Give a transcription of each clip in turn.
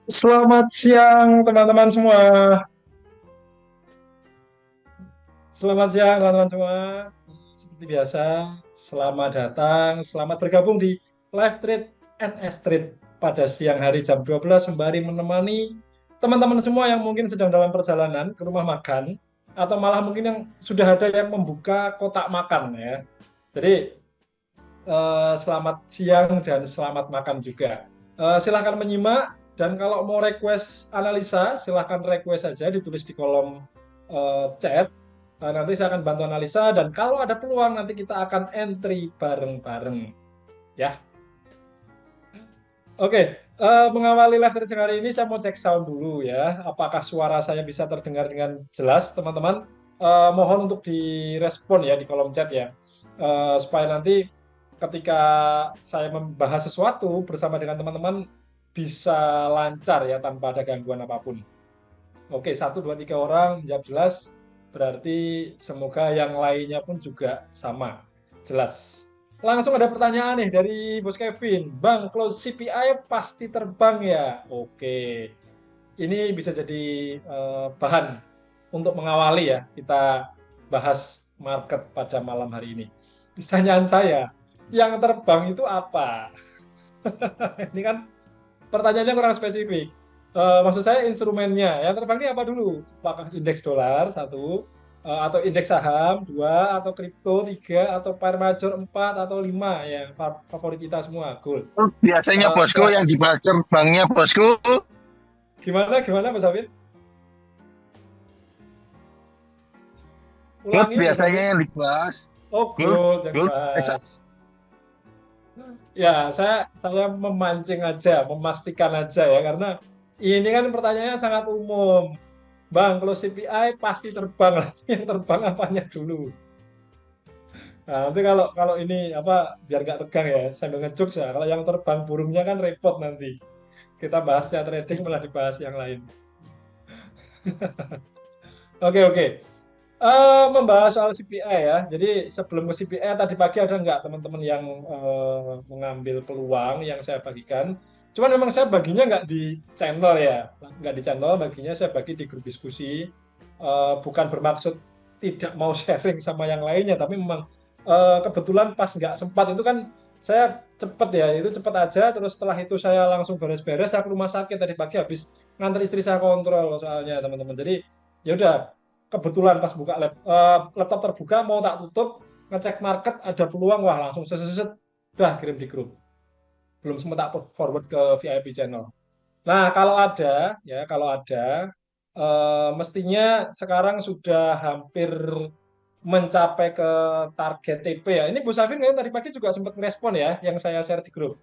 Selamat siang teman-teman semua. Selamat siang teman-teman semua. Seperti biasa, selamat datang, selamat bergabung di Live Trade NS Trade pada siang hari jam 12 sembari menemani teman-teman semua yang mungkin sedang dalam perjalanan ke rumah makan atau malah mungkin yang sudah ada yang membuka kotak makan ya. Jadi selamat siang dan selamat makan juga. Silahkan menyimak dan kalau mau request analisa, silahkan request saja ditulis di kolom chat. Nanti saya akan bantu analisa dan kalau ada peluang nanti kita akan entry bareng-bareng. Ya, oke. Mengawali live streaming hari ini saya mau cek sound dulu ya. Apakah suara saya bisa terdengar dengan jelas, teman-teman? Mohon untuk direspon ya di kolom chat ya. Supaya nanti ketika saya membahas sesuatu bersama dengan teman-teman bisa lancar ya tanpa ada gangguan apapun. Oke, satu, dua, tiga orang menjawab jelas, berarti semoga yang lainnya pun juga sama, jelas. Langsung ada pertanyaan nih dari Bos Kevin. Bang, close CPI pasti terbang ya? Oke, ini bisa jadi bahan untuk mengawali ya, kita bahas market pada malam hari ini. Pertanyaan saya, yang terbang itu apa? Ini kan pertanyaannya kurang spesifik. Maksud saya instrumennya. Yang terbang ini apa dulu? Apakah indeks dolar satu, atau indeks saham dua, atau kripto tiga, atau pair major empat, atau lima yang favorit kita semua, gold. Biasanya bosku Silahkan. yang dibahas terbangnya bosku. Gimana gimana Mas Hafid? Gold Ulangi Mas biasanya Hafid. yang dibahas. Oh, Gold, gold yang gold, dibahas. Ya, saya memancing aja, memastikan aja ya, karena ini kan pertanyaannya sangat umum. Bang, kalau CPI pasti terbang lah. Yang terbang apanya dulu? Nah, nanti kalau kalau ini apa biar nggak tegang ya, sambil ngejuk ya. Kalau yang terbang burungnya kan repot nanti. Kita bahasnya trading malah dibahas yang lain. Oke, oke. Membahas soal CPI ya. Jadi sebelum ke CPI tadi pagi ada nggak teman-teman yang mengambil peluang yang saya bagikan? Cuman memang saya baginya nggak di channel ya, nggak di channel, baginya saya bagi di grup diskusi. Bukan bermaksud tidak mau sharing sama yang lainnya, tapi memang kebetulan pas nggak sempat itu kan saya cepet ya, itu cepet aja. Terus setelah itu saya langsung beres-beres, saya ke rumah sakit tadi pagi habis nganter istri saya kontrol soalnya teman-teman. Jadi ya udah kebetulan pas buka laptop terbuka mau tak tutup ngecek market ada peluang wah langsung seset udah kirim di grup belum sempat tak forward ke VIP channel. Nah kalau ada ya kalau ada mestinya sekarang sudah hampir mencapai ke target TP ya. Ini Bu Safin kan tadi pagi juga sempat ngerespon ya yang saya share di grup.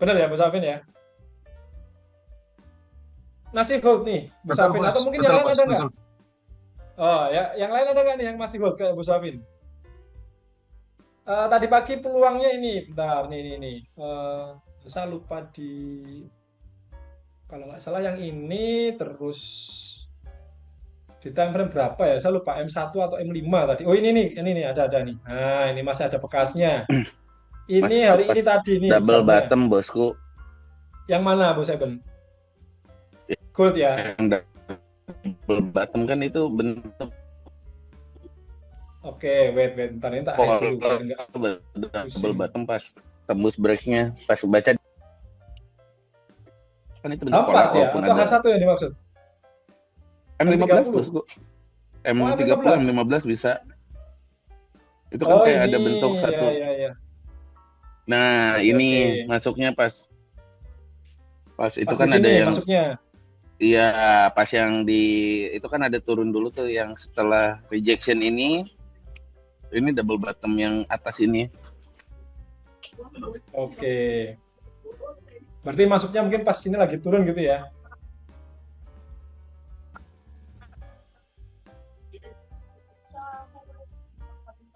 Benar ya Bu Safin ya? Masih hold nih Bu Betul Safin bos, atau mungkin yang betul lain bos, ada nggak? betul. Oh ya, yang lain ada nggak nih yang masih hold kayak Bu Safin? Tadi pagi peluangnya ini, bentar, nih. Saya lupa kalau nggak salah yang ini terus di time frame berapa ya? Saya lupa M1 atau M5 tadi. Oh ini nih, ada nih. Nah, ini masih ada bekasnya. Ini Masuk hari pas ini tadi nih double jamnya. bottom bosku. Yang mana, Bos Eben? Gold ya? Yang double bottom kan itu bentuk Oke, wait. Bentar, ini tak hide pola dulu biar nggak double pusing. bottom pas tembus breaknya, pas baca kan itu bentuk pola H4 ya? walaupun Atau ada H1 yang dimaksud? M15 M30? bosku. Oh, M30, M15. M15 bisa. Itu kan Oh, kayak ini. ada bentuk satu. Ya. Nah, Oke. ini masuknya pas itu Pas di kan ada sini yang masuknya. iya pas yang di itu kan ada turun dulu tuh yang setelah rejection ini double bottom yang atas ini. Oke. Berarti masuknya mungkin pas ini lagi turun gitu ya.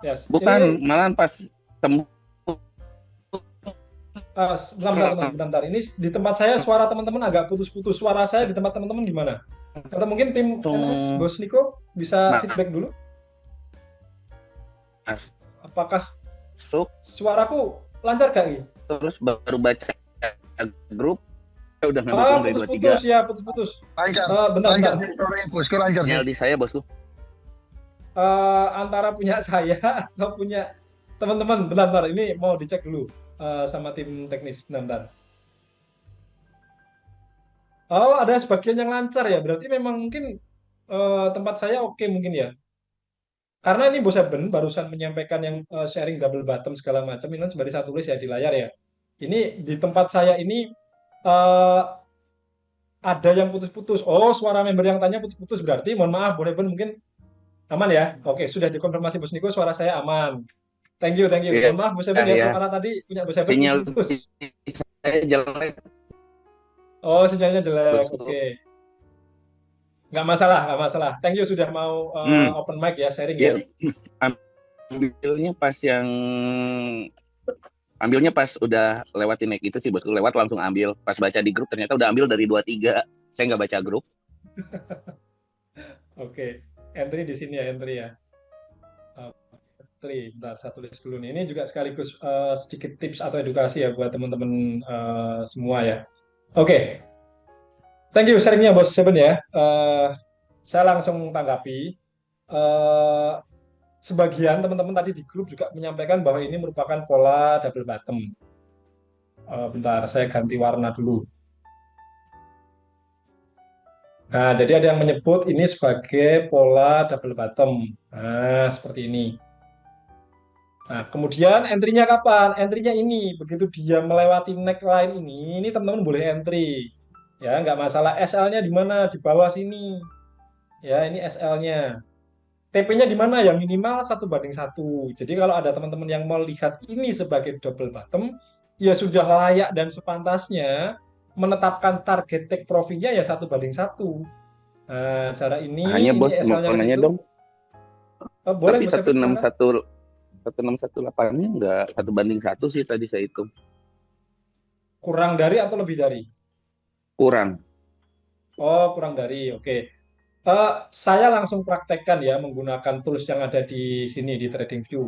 Yes. Bukan, Ini malahan pas tembus bentar. Ini di tempat saya suara teman-teman agak putus-putus. Suara saya di tempat teman-teman gimana? Atau mungkin tim NS, langsung Bos Niko bisa feedback dulu. Apakah masuk suaraku lancar gak nih? terus baru baca grup udah ngedukung dari 23. Putus-putus ya, putus-putus. Lancar. Bentar. Lancar sih, sorry, bosku lancar sih. Sinyal di saya, bosku. Antara punya saya atau punya teman-teman. Bentar. Ini mau dicek dulu sama tim teknis. Bentar. Oh, ada sebagian yang lancar ya. Berarti memang mungkin tempat saya oke mungkin ya. Karena ini Bos Eben barusan menyampaikan yang sharing double bottom segala macam. Ini kan sebenarnya saya tulis ya di layar ya. Ini di tempat saya ini eh, ada yang putus-putus. Oh, suara member yang tanya putus-putus berarti mohon maaf Bos Eben mungkin aman ya. Oke, sudah dikonfirmasi Bos Niko suara saya aman. Thank you. Iya, Mohon maaf Bos Eben ya, iya. suara tadi punya Bos Eben Sinyal putus-putus. saya jelek, Oh, sinyalnya jelek. bosku. Oke. Nggak masalah. Thank you sudah mau open mic ya, sharing ya. Iya. Ambilnya pas udah lewatin naik itu sih, bosku. Lewat langsung ambil. Pas baca di grup ternyata udah ambil dari 23. Saya nggak baca grup. Oke. Entry di sini ya, entry ya. Entry, bentar, saya tulis dulu nih. Ini juga sekaligus sedikit tips atau edukasi ya buat teman-teman semua ya. Oke. Thank you sharingnya Bos Seven ya. Saya langsung tanggapi. Sebagian teman-teman tadi di grup juga menyampaikan bahwa ini merupakan pola double bottom. Bentar, saya ganti warna dulu. Nah, jadi ada yang menyebut ini sebagai pola double bottom. Nah, seperti ini. Nah, kemudian entry-nya kapan? Entry-nya ini, begitu dia melewati neckline ini teman-teman boleh entry. Ya, nggak masalah. SL-nya di mana? Di bawah sini. Ya, ini SL-nya. TP-nya di mana ya? Minimal 1:1. Jadi kalau ada teman-teman yang melihat ini sebagai double bottom, ya sudah layak dan sepantasnya menetapkan target take profit-nya ya 1:1. Nah, cara ini Hanya bos mau SL-nya nanya itu. dong. Boleh, Tapi 1618-nya nggak 1:1 sih tadi saya hitung. Kurang dari atau lebih dari? Kurang. Oh, kurang dari. Oke. Saya langsung praktekkan ya menggunakan tools yang ada di sini di TradingView.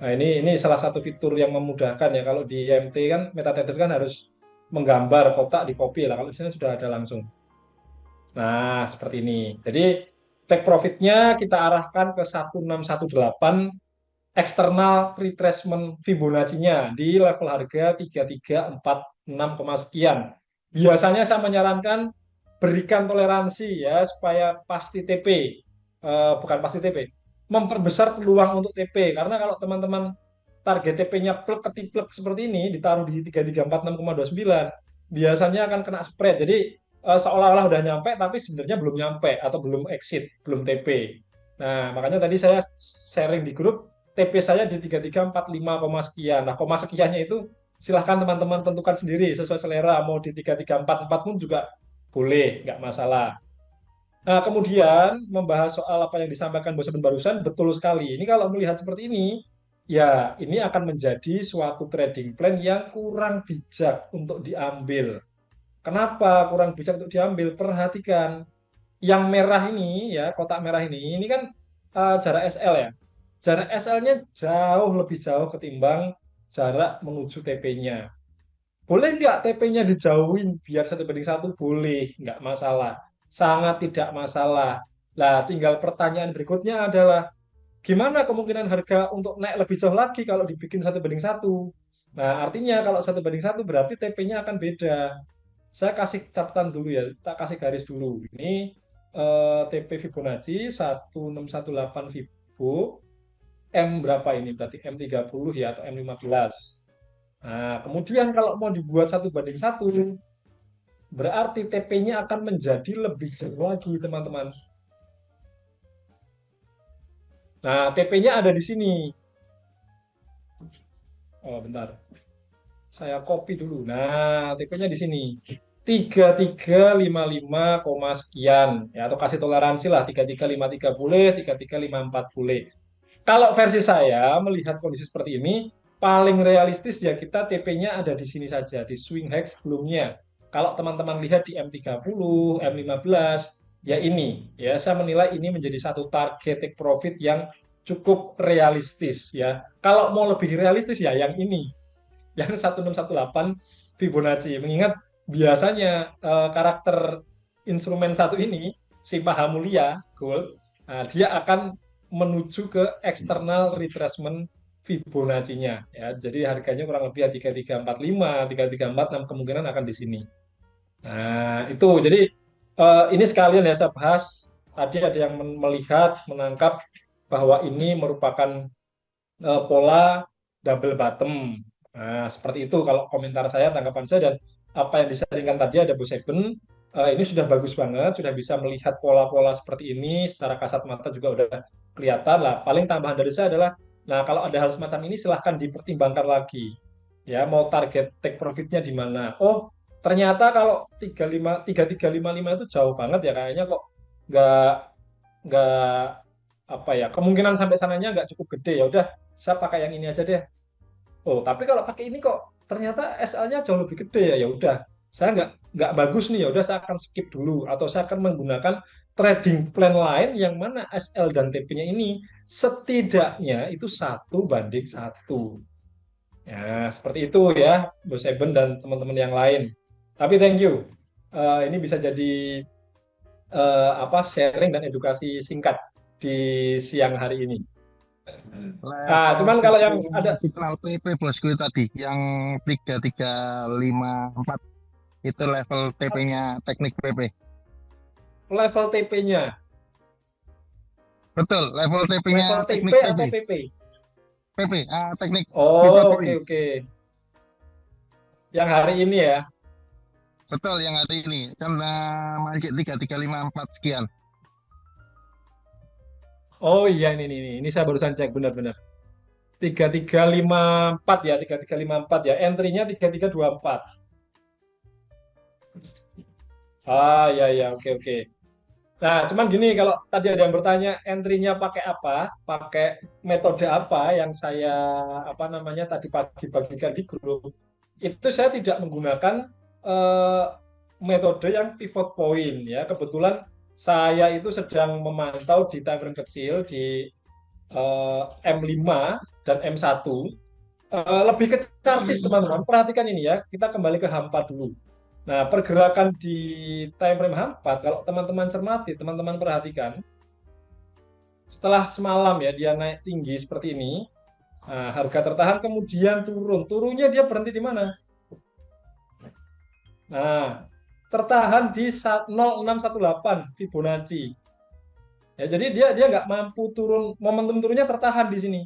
Nah, ini salah satu fitur yang memudahkan ya. Kalau di MT kan MetaTrader kan harus menggambar kotak di copy lah. Kalau di sini sudah ada langsung. Nah, seperti ini. Jadi take profit-nya kita arahkan ke 1618 eksternal retracement Fibonacci-nya di level harga 3346, sekian. Biasanya saya menyarankan berikan toleransi ya supaya pasti TP, bukan pasti TP, memperbesar peluang untuk TP. Karena kalau teman-teman target TP-nya plek ketiplek seperti ini ditaruh di 3346,29, biasanya akan kena spread. Jadi seolah-olah udah nyampe tapi sebenarnya belum nyampe atau belum exit, belum TP. Nah, makanya tadi saya sharing di grup TP saya di 3345, sekian. Nah, koma sekiannya itu silahkan teman-teman tentukan sendiri sesuai selera. Mau di 3344 pun juga boleh, nggak masalah. Nah, kemudian membahas soal apa yang disampaikan Bos Eben barusan, betul sekali. Ini kalau melihat seperti ini, ya ini akan menjadi suatu trading plan yang kurang bijak untuk diambil. Kenapa kurang bijak untuk diambil? Perhatikan, yang merah ini ya, kotak merah ini kan jarak SL ya. Jarak SL-nya jauh lebih jauh ketimbang jarak menuju TP-nya. Boleh nggak TP-nya dijauhin biar 1:1? Boleh, nggak masalah. Sangat tidak masalah. Nah, tinggal pertanyaan berikutnya adalah, gimana kemungkinan harga untuk naik lebih jauh lagi kalau dibikin 1:1? Nah, artinya kalau 1:1 berarti TP-nya akan beda. Saya kasih catatan dulu ya, tak kasih garis dulu. Ini TP Fibonacci 1618 Fibo, M berapa ini? Berarti M30 ya atau M15. Nah, kemudian kalau mau dibuat 1:1, berarti TP-nya akan menjadi lebih jauh lagi, teman-teman. Nah, TP-nya ada di sini. Oh, bentar. Saya copy dulu. Nah, TP-nya di sini. 3355, sekian. Ya, atau kasih toleransi lah. 3353 boleh, 3354 boleh. Kalau versi saya melihat kondisi seperti ini, paling realistis ya kita TP-nya ada di sini saja, di swing high sebelumnya. Kalau teman-teman lihat di M30, M15, ya ini, ya saya menilai ini menjadi satu target take profit yang cukup realistis ya. Kalau mau lebih realistis ya yang ini, yang 1618 Fibonacci. Mengingat biasanya karakter instrumen satu ini, si Mahamulia Gold, nah, dia akan menuju ke external retracement Fibonacci-nya ya. Jadi harganya kurang lebih 3345, 3346 kemungkinan akan di sini. Nah, itu jadi ini sekalian ya saya bahas. Tadi ada yang melihat, menangkap bahwa ini merupakan pola double bottom. Nah, seperti itu kalau komentar saya, tanggapan saya, dan apa yang disaringkan tadi ada Bu Seben, ini sudah bagus banget, sudah bisa melihat pola-pola seperti ini, secara kasat mata juga udah kelihatan lah. Paling tambahan dari saya adalah, nah kalau ada hal semacam ini silahkan dipertimbangkan lagi. Ya, mau target take profitnya di mana? Oh, ternyata kalau 3355 itu jauh banget ya, kayaknya kok nggak nggak apa ya, kemungkinan sampai sananya nggak cukup gede, ya udah saya pakai yang ini aja deh. Oh, tapi kalau pakai ini kok ternyata SL-nya jauh lebih gede ya, ya udah saya nggak bagus nih, ya udah saya akan skip dulu, atau saya akan menggunakan trading plan lain yang mana SL dan TP-nya ini setidaknya itu 1:1. Ya, seperti itu ya, Bos Eben dan teman-teman yang lain. Tapi thank you. Ini bisa jadi apa, sharing dan edukasi singkat di siang hari ini. Ah, Level cuman kalau yang TP-nya ada signal PP bosku tadi yang 3354 itu level TP-nya teknik PP. level TP-nya, Betul, level TP-nya level TP teknik PP. atau PP? PP, teknik pivot Oh, oke point. oke. Yang hari ini ya. Betul yang hari ini kan market 3354 sekian. Oh iya, ini saya barusan cek, benar-benar. 3354 ya, 3354 ya. Entry-nya 3324. Ah, ya ya, oke oke. Nah, cuman gini, kalau tadi ada yang bertanya entry-nya pakai apa, pakai metode apa yang saya apa namanya tadi pagi bagikan di grup, itu saya tidak menggunakan eh, metode yang pivot point ya. Kebetulan saya itu sedang memantau di time frame kecil di M5 dan M1. Lebih ke chartis teman-teman. Perhatikan ini ya. Kita kembali ke H4 dulu. Nah, pergerakan di time frame H4, kalau teman-teman cermati, teman-teman perhatikan, setelah semalam ya dia naik tinggi seperti ini, nah, harga tertahan kemudian turun. Turunnya dia berhenti di mana? Nah, tertahan di 0618 Fibonacci. Ya, jadi dia nggak mampu turun, momentum turunnya tertahan di sini.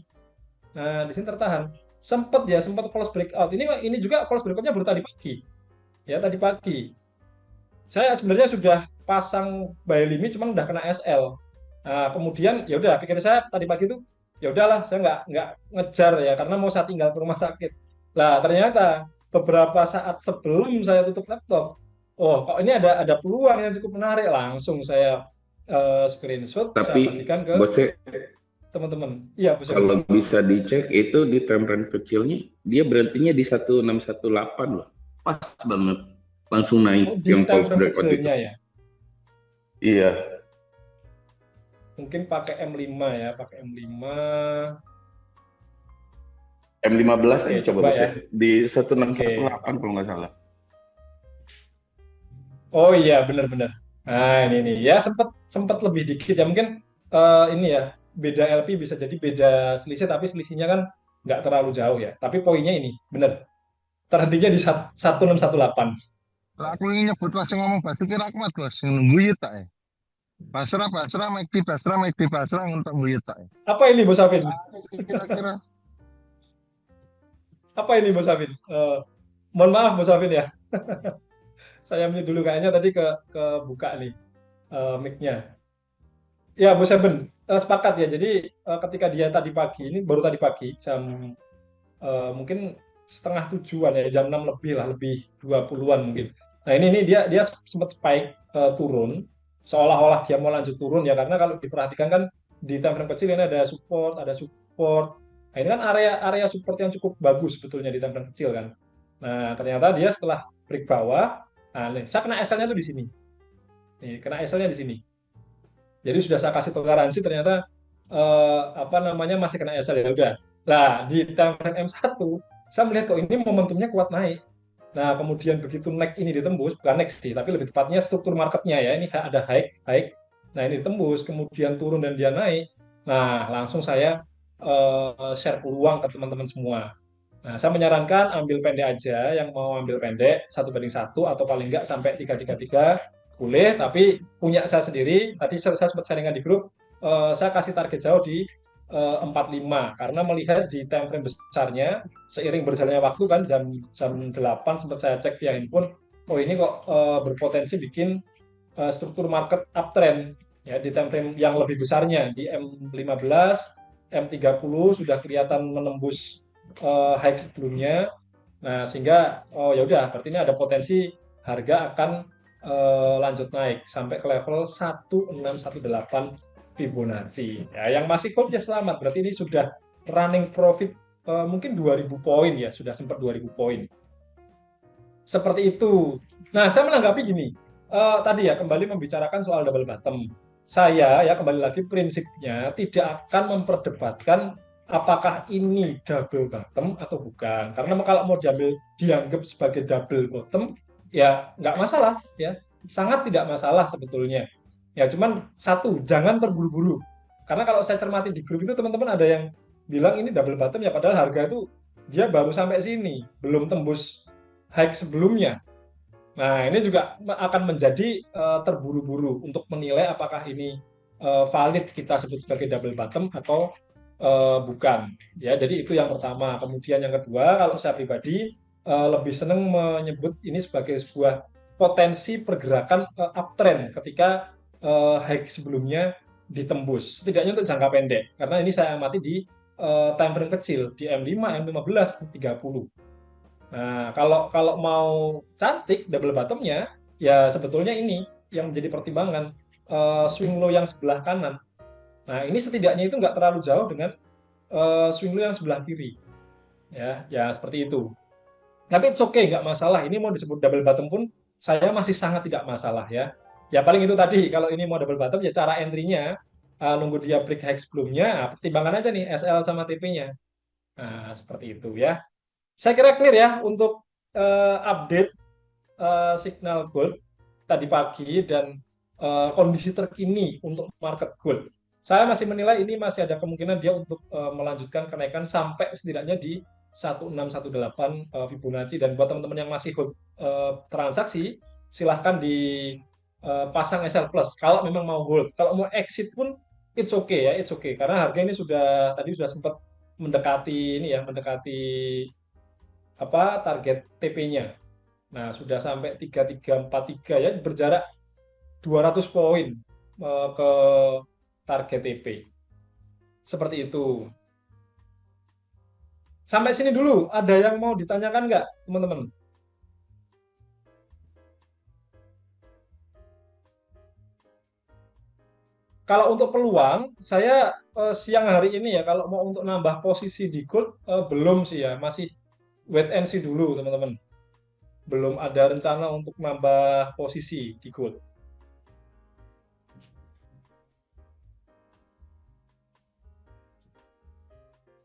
Nah, di sini tertahan. Sempat false breakout. Ini juga false breakoutnya baru tadi pagi. Ya, tadi pagi. Saya sebenarnya sudah pasang buy limit, cuman udah kena SL. Nah, kemudian ya udah pikir saya tadi pagi itu ya udahlah, saya nggak ngejar ya karena mau saya tinggal ke rumah sakit. Lah ternyata beberapa saat sebelum saya tutup laptop, oh kok ini ada peluang yang cukup menarik, langsung saya screenshot, saya Tapi bagikan ke bosnya teman-teman. Iya, Bu Syafiq. kalau bisa dicek itu di time frame kecilnya dia berhentinya di 1618 loh. Pas banget. Langsung Oh, naik di yang time false frame breakout itu. kecilnya ya. Iya, Mungkin pakai M5 ya, pakai M5. M15 Oke, aja coba coba ya. bosnya. Di Oke. 1618 kalau nggak salah. Oh iya, benar-benar. Nah, ini nih. Ya sempat sempat lebih dikit ya. Mungkin ini ya, beda LP bisa jadi beda selisih, tapi selisihnya kan nggak terlalu jauh ya. Tapi poinnya ini, benar. Terhentinya di 1618. Lah aku ini nyebut langsung ngomong bahasa kira Ahmad bos, nunggu tak ya. Basra, Basra, McD Basra untuk buyut tak ya. Apa ini, Bos Afin? Kira-kira Apa ini, Bos Afin? Mohon maaf, Bos Afin ya. Saya mute dulu, kayaknya tadi ke buka nih mic-nya. Ya, Bos Eben, sepakat ya. Jadi ketika dia tadi pagi, ini baru tadi pagi, jam mungkin setengah tujuan ya, jam 6 lebih lah, lebih 20-an mungkin. Nah ini dia sempat spike turun, seolah-olah dia mau lanjut turun ya, karena kalau diperhatikan kan di time frame kecil ini ada support, ada support. Nah ini kan area support yang cukup bagus sebetulnya di time frame kecil kan. Nah ternyata dia setelah break bawah, nah nih, saya kena SL-nya tuh di sini. Nih, kena SL-nya di sini. Jadi sudah saya kasih toleransi, ternyata apa namanya masih kena SL, ya udah. Lah di time frame M1 saya melihat kok ini momentumnya kuat naik. Nah, kemudian begitu neck ini ditembus, bukan neck sih, tapi lebih tepatnya struktur marketnya ya, ini ada high. Nah, ini ditembus, kemudian turun dan dia naik. Nah, langsung saya share peluang ke teman-teman semua. Nah, saya menyarankan ambil pendek aja, yang mau ambil pendek 1:1 atau paling enggak sampai 3:3 boleh, tapi punya saya sendiri, tadi saya sempat sharingan di grup, saya kasih target jauh di 45 karena melihat di time frame besarnya seiring berjalannya waktu kan jam 8 sempat saya cek via handphone, oh ini kok berpotensi bikin struktur market uptrend ya di time frame yang lebih besarnya di M15, M30 sudah kelihatan menembus high sebelumnya. Nah, sehingga oh ya udah berarti ini ada potensi harga akan lanjut naik sampai ke level 1618 Fibonacci. Ya, yang masih hold ya selamat. Berarti ini sudah running profit mungkin 2000 poin ya, sudah sempat 2000 poin. Seperti itu. Nah, saya menanggapi gini. Tadi ya kembali membicarakan soal double bottom. Saya ya kembali lagi prinsipnya tidak akan memperdebatkan apakah ini double bottom atau bukan. Karena kalau mau dianggap sebagai double bottom, ya nggak masalah ya. Sangat tidak masalah sebetulnya. Ya cuman satu, jangan terburu-buru. Karena kalau saya cermati di grup itu teman-teman ada yang bilang ini double bottom ya padahal harga itu dia baru sampai sini, belum tembus high sebelumnya. Nah, ini juga akan menjadi terburu-buru untuk menilai apakah ini valid kita sebut sebagai double bottom atau bukan. Ya, jadi itu yang pertama. Kemudian yang kedua, kalau saya pribadi lebih senang menyebut ini sebagai sebuah potensi pergerakan uptrend ketika high sebelumnya ditembus. Setidaknya untuk jangka pendek. Karena ini saya amati di time frame kecil di M5, M15, M30. Nah, kalau mau cantik double bottomnya, ya sebetulnya ini yang menjadi pertimbangan swing low yang sebelah kanan. Nah, ini setidaknya itu nggak terlalu jauh dengan swing low yang sebelah kiri. Ya seperti itu. Tapi it's okay, nggak masalah. Ini mau disebut double bottom pun saya masih sangat tidak masalah ya. Ya paling itu tadi, kalau ini mau double bottom ya cara entry-nya nunggu dia break high sebelumnya, pertimbangan aja nih SL sama TP-nya. Nah, seperti itu ya. Saya kira clear ya untuk update signal gold tadi pagi dan kondisi terkini untuk market gold. Saya masih menilai ini masih ada kemungkinan dia untuk melanjutkan kenaikan sampai setidaknya di 1618 Fibonacci, dan buat teman-teman yang masih hold transaksi silahkan dipasang SL plus kalau memang mau hold. Kalau mau exit pun it's okay ya, it's okay karena harga ini tadi sudah sempat mendekati ini ya, mendekati target TP-nya. Nah, sudah sampai 3343 ya, berjarak 200 poin ke target TP. Seperti itu. Sampai sini dulu, ada yang mau ditanyakan nggak, teman-teman? Kalau untuk peluang, saya siang hari ini ya, kalau mau untuk nambah posisi di gold, belum sih ya, masih wait and see dulu, teman-teman. Belum ada rencana untuk nambah posisi di gold.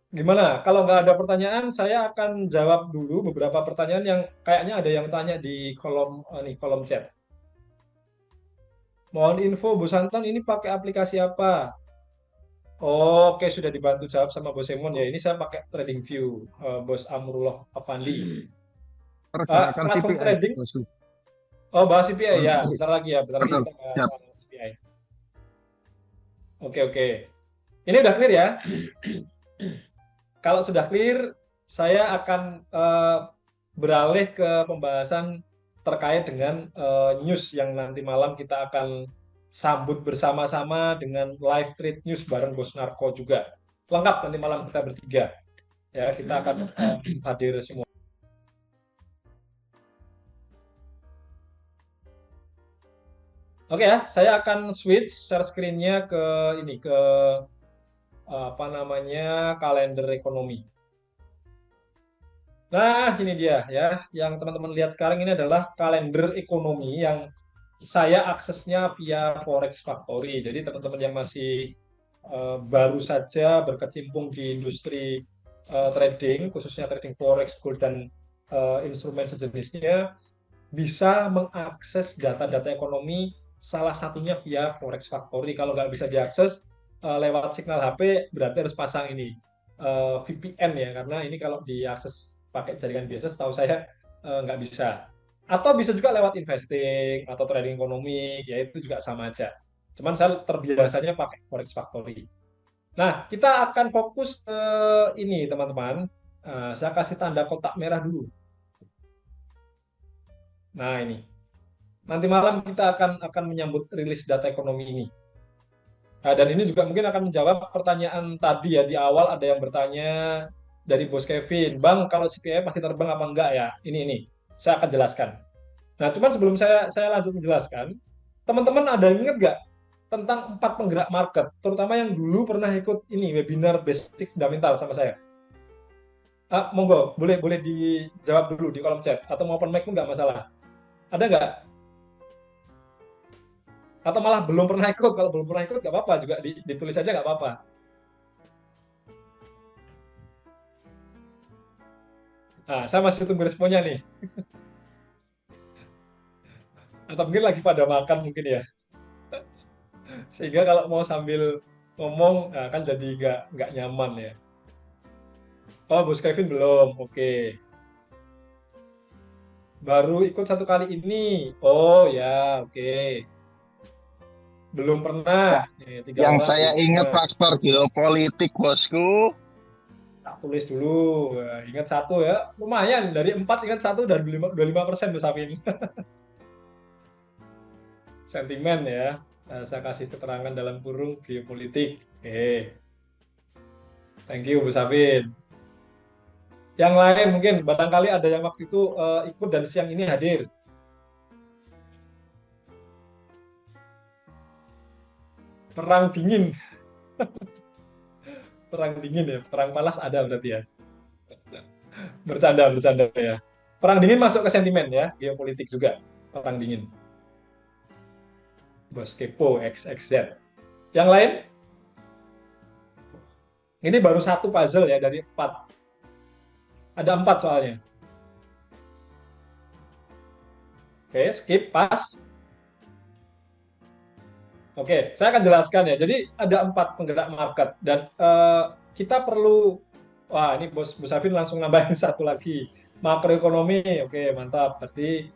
Gimana? Kalau nggak ada pertanyaan, saya akan jawab dulu beberapa pertanyaan yang kayaknya ada yang tanya di kolom chat. Mohon info, Bu Santon ini pakai aplikasi apa? Oke, sudah dibantu jawab sama Bos Emon ya. Ini saya pakai TradingView, Bos Amrullah Afandi. Pergerakan Platform CPI. trading. Oh, bahas CPI ya. Bentar lagi ya, bentar lagi kita bahas CPI. Oke. Ini udah clear ya? Kalau sudah clear, saya akan beralih ke pembahasan terkait dengan news yang nanti malam kita akan sambut bersama-sama dengan live trade news bareng Bos Narko juga. Lengkap nanti malam kita bertiga. Ya, kita akan hadir semua. Oke ya, saya akan switch share screen-nya ke kalender ekonomi. Nah, ini dia ya, yang teman-teman lihat sekarang ini adalah kalender ekonomi yang saya aksesnya via Forex Factory. Jadi teman-teman yang masih baru saja berkecimpung di industri trading, khususnya trading Forex, Gold, dan instrumen sejenisnya bisa mengakses data-data ekonomi, salah satunya via Forex Factory. Kalau nggak bisa diakses lewat signal HP, berarti harus pasang ini VPN ya, karena ini kalau diakses pakai jaringan biasa, setahu saya nggak bisa. Atau bisa juga lewat investing atau trading ekonomi, ya itu juga sama aja. Cuman saya terbiasanya pakai Forex Factory. Nah, kita akan fokus ke ini teman-teman. Saya kasih tanda kotak merah dulu. Nah, ini. Nanti malam kita akan menyambut rilis data ekonomi ini. Nah, dan ini juga mungkin akan menjawab pertanyaan tadi ya, di awal ada yang bertanya dari Bos Kevin, Bang, kalau CPI pasti terbang apa enggak ya? Ini. Saya akan jelaskan. Nah, cuman sebelum saya lanjut menjelaskan, teman-teman ada yang ingat nggak tentang 4 penggerak market, terutama yang dulu pernah ikut ini webinar basic fundamental sama saya? Monggo, boleh dijawab dulu di kolom chat, atau mau open mic pun nggak masalah. Ada nggak? Atau malah belum pernah ikut? Kalau belum pernah ikut nggak apa-apa, juga ditulis aja nggak apa-apa. Nah, saya masih tunggu responnya nih. Atau mungkin lagi pada makan mungkin ya. Sehingga kalau mau sambil ngomong, kan jadi nggak nyaman ya. Oh, Bos Kevin belum. Oke. Baru ikut 1 kali ini. Oh ya, oke. Belum pernah. 3 Yang orang saya belum ingat pernah. faktor geopolitik, bosku. Tak tulis dulu. Ingat 1 ya. Lumayan. Dari 4 ingat 1 dan 25% Bos Afin. Sentimen ya. Saya kasih keterangan dalam kurung geopolitik. Oke. Thank you, Bu Safin. Yang lain mungkin, barangkali ada yang waktu itu ikut dan siang ini hadir. Perang dingin. Perang dingin ya. Perang panas ada berarti ya. Bercanda ya. Perang dingin masuk ke sentimen ya. Geopolitik juga. Perang dingin. Bos Kepo, XXZ. Yang lain? Ini baru 1 puzzle ya dari 4. Ada 4 soalnya. Oke, skip, pas. Oke, saya akan jelaskan ya. Jadi ada 4 penggerak market dan kita perlu, wah ini Bos Afin langsung nambahin 1 lagi. Makroekonomi, oke mantap. Berarti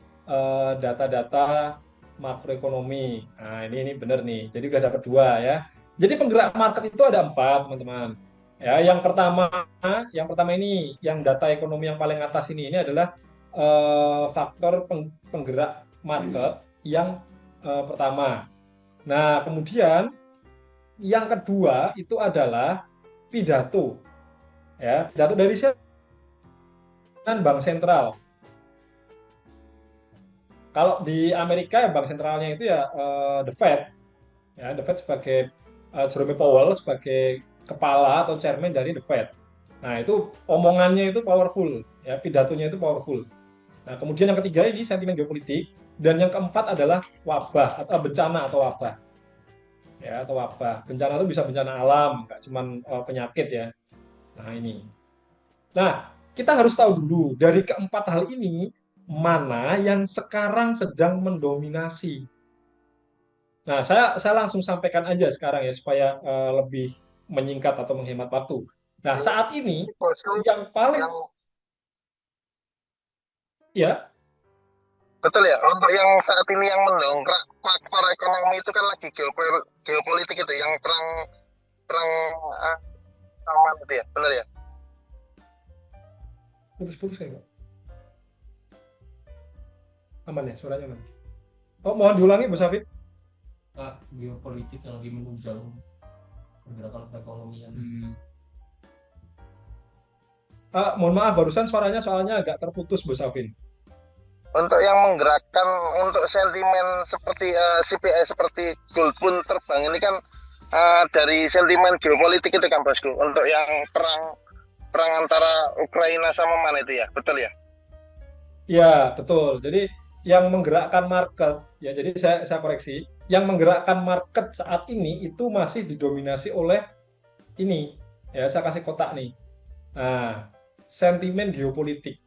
data-data makroekonomi. Nah ini benar nih. Jadi udah dapat 2 ya. Jadi penggerak market itu ada 4 teman-teman. Ya, yang pertama ini, yang data ekonomi yang paling atas ini adalah faktor penggerak market yang pertama. Nah, kemudian yang kedua itu adalah pidato. Ya, pidato dari Bank Sentral. Kalau di Amerika bank sentralnya itu ya The Fed. Ya, The Fed sebagai Jerome Powell sebagai kepala atau chairman dari The Fed. Nah, itu omongannya itu powerful, ya, pidatonya itu powerful. Nah, kemudian yang ketiga ini sentimen geopolitik, dan yang keempat adalah wabah atau bencana atau wabah. Ya, atau wabah. Bencana itu bisa bencana alam, nggak cuma penyakit ya. Nah, ini. Nah, kita harus tahu dulu dari keempat hal ini mana yang sekarang sedang mendominasi. Nah, saya langsung sampaikan aja sekarang ya supaya lebih menyingkat atau menghemat waktu. Nah, saat ini Bosku, yang paling yang ya, betul ya, untuk yang saat ini yang mendongkrak faktor ekonomi itu kan lagi geopolitik itu, yang perang aman itu ya, benar ya? putus-putus kayak Pak. Aman ya, suaranya aman. Oh, mohon diulangi, Bu Safid. Geopolitik yang lagi menunjang pergerakan perekonomian. Mohon maaf, barusan suaranya soalnya agak terputus, Bu Safin. Untuk yang menggerakkan untuk sentimen seperti CPI seperti gold pun terbang ini kan dari sentimen geopolitik itu kan bosku. Untuk yang perang antara Ukraina sama mana itu ya, betul ya? Ya, betul. Jadi yang menggerakkan market, ya jadi saya koreksi, yang menggerakkan market saat ini itu masih didominasi oleh ini, ya saya kasih kotak nih. Nah, sentimen geopolitik.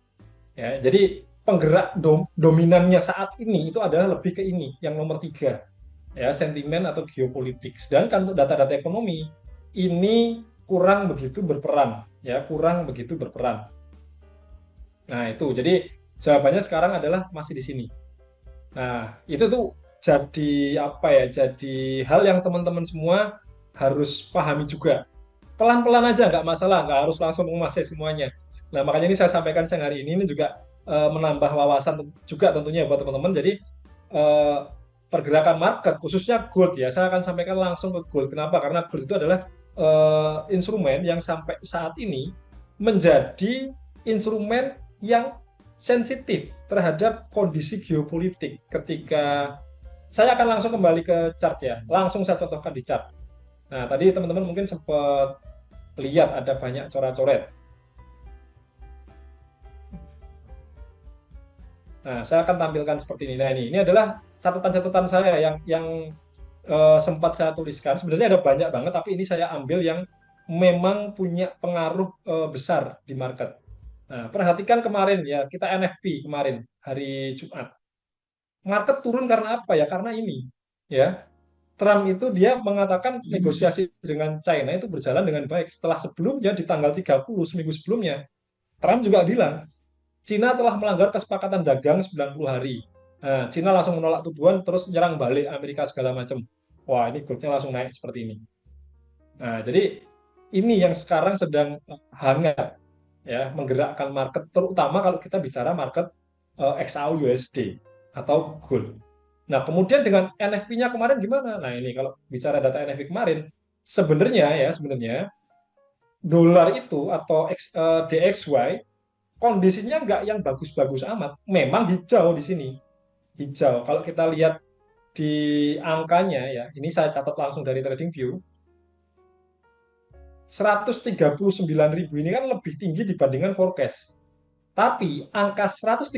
Ya, jadi penggerak dominannya saat ini itu adalah lebih ke ini, yang nomor tiga, ya, sentimen atau geopolitik. Sedangkan untuk data-data ekonomi ini kurang begitu berperan, ya, kurang begitu berperan. Nah, itu. Jadi jawabannya sekarang adalah masih di sini. Nah, itu tuh jadi apa ya? Jadi hal yang teman-teman semua harus pahami juga. Pelan-pelan aja, nggak masalah, nggak harus langsung menguasai semuanya. Nah, makanya ini saya sampaikan siang hari ini juga menambah wawasan juga tentunya buat teman-teman. Jadi eh, pergerakan market, khususnya gold ya, saya akan sampaikan langsung ke gold. Kenapa? Karena gold itu adalah instrumen yang sampai saat ini menjadi instrumen yang sensitif terhadap kondisi geopolitik. Ketika saya akan langsung kembali ke chart ya, langsung saya contohkan di chart. Nah, tadi teman-teman mungkin sempat lihat ada banyak coret-coret. Nah, saya akan tampilkan seperti ini. Nah, ini adalah catatan-catatan saya yang sempat saya tuliskan. Sebenarnya ada banyak banget, tapi ini saya ambil yang memang punya pengaruh besar di market. Nah, perhatikan kemarin ya, kita NFP kemarin hari Jumat. Market turun karena apa ya? Karena ini ya. Trump itu dia mengatakan negosiasi dengan China itu berjalan dengan baik. Setelah sebelumnya di tanggal 30 seminggu sebelumnya, Trump juga bilang Cina telah melanggar kesepakatan dagang 90 hari. Nah, Cina langsung menolak tuduhan terus menyerang balik Amerika segala macam. Wah, ini goldnya langsung naik seperti ini. Nah, jadi ini yang sekarang sedang hangat ya, menggerakkan market terutama kalau kita bicara market XAU USD atau gold. Nah, kemudian dengan NFP-nya kemarin gimana? Nah, ini kalau bicara data NFP kemarin, sebenarnya dolar itu atau DXY kondisinya nggak yang bagus-bagus amat. Memang hijau di sini, hijau. Kalau kita lihat di angkanya ya, ini saya catat langsung dari TradingView, 139.000 ini kan lebih tinggi dibandingkan forecast. Tapi angka 139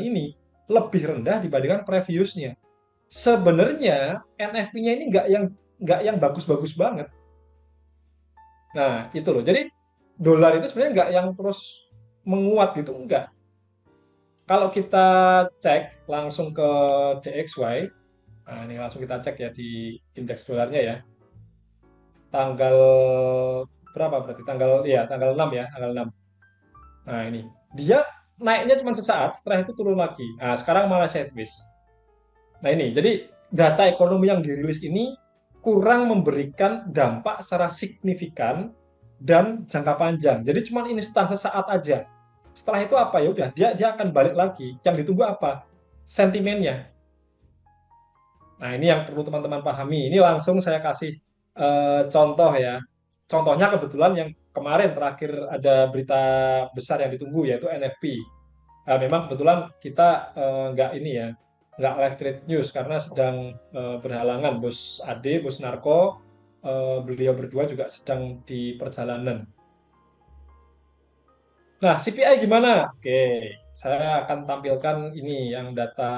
ini lebih rendah dibandingkan previousnya. Sebenarnya NFP-nya ini nggak yang bagus-bagus banget. Nah, itu loh. Jadi dolar itu sebenarnya nggak yang terus menguat gitu, enggak. Kalau kita cek langsung ke DXY, nah ini langsung kita cek ya di indeks dolarnya ya. Tanggal berapa berarti? Tanggal 6 ya, tanggal 6. Nah, ini. Dia naiknya cuma sesaat, setelah itu turun lagi. Nah, sekarang malah sideways. Nah, ini. Jadi data ekonomi yang dirilis ini kurang memberikan dampak secara signifikan dan jangka panjang. Jadi cuma instan sesaat aja. Setelah itu apa ya udah dia akan balik lagi. Yang ditunggu apa? Sentimennya. Nah, ini yang perlu teman-teman pahami. Ini langsung saya kasih contoh ya. Contohnya kebetulan yang kemarin terakhir ada berita besar yang ditunggu yaitu NFP. Nah, memang kebetulan kita nggak ini ya, nggak live trade news karena sedang berhalangan. Bos Ade, Bos Narko, beliau berdua juga sedang di perjalanan. Nah, CPI gimana? Oke, saya akan tampilkan ini yang data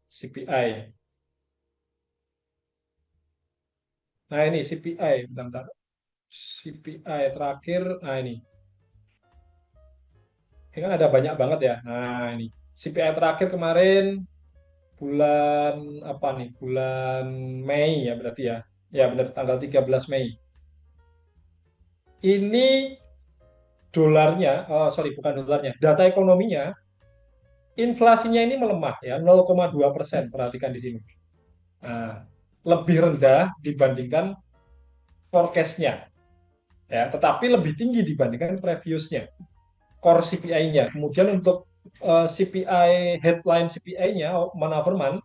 CPI. Nah, ini CPI, bentar-bentar. CPI terakhir, nah ini kan ada banyak banget ya. Nah, ini CPI terakhir kemarin bulan apa nih? Bulan Mei ya berarti ya. Ya benar tanggal 13 Mei. Ini dolarnya, sorry bukan dolarnya, data ekonominya, inflasinya ini melemah ya 0,2%. Perhatikan di sini. Nah, lebih rendah dibandingkan forecast-nya ya, tetapi lebih tinggi dibandingkan previousnya. Core CPI-nya. Kemudian untuk CPI headline CPI-nya month over month,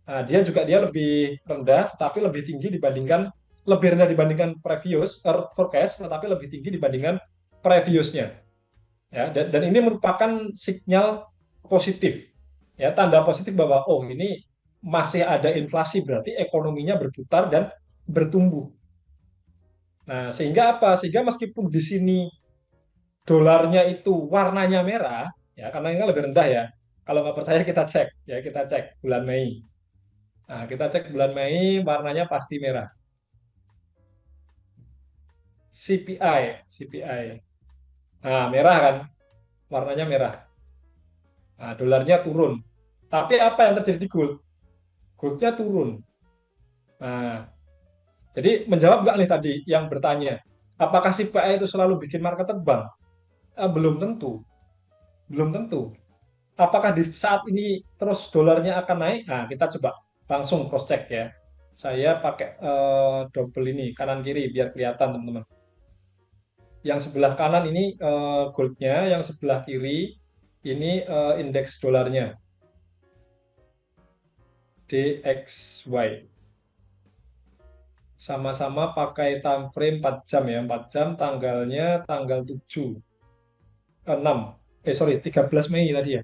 nah, dia lebih rendah tapi lebih tinggi dibandingkan lebih rendah dibandingkan previous forecast tetapi lebih tinggi dibandingkan previousnya. Ya, dan ini merupakan sinyal positif. Ya, tanda positif bahwa oh ini masih ada inflasi berarti ekonominya berputar dan bertumbuh. Nah, sehingga apa? Sehingga meskipun di sini dolarnya itu warnanya merah, ya karena ini kan lebih rendah ya. Kalau nggak percaya kita cek, ya kita cek bulan Mei. Nah, kita cek bulan Mei warnanya pasti merah. CPI. Nah, merah kan, warnanya merah. Nah, dolarnya turun. Tapi apa yang terjadi di gold? Goldnya turun. Nah, jadi menjawab nggak nih tadi yang bertanya, apakah si PA itu selalu bikin market terbang? Belum tentu, belum tentu. Apakah di saat ini terus dolarnya akan naik? Nah, kita coba langsung cross check ya. Saya pakai double ini kanan kiri biar kelihatan teman-teman. Yang sebelah kanan ini goldnya, yang sebelah kiri ini indeks dolarnya DXY. Sama-sama pakai time frame 4 jam ya, 4 jam tanggalnya tanggal 7, 6, sorry 13 Mei tadi ya,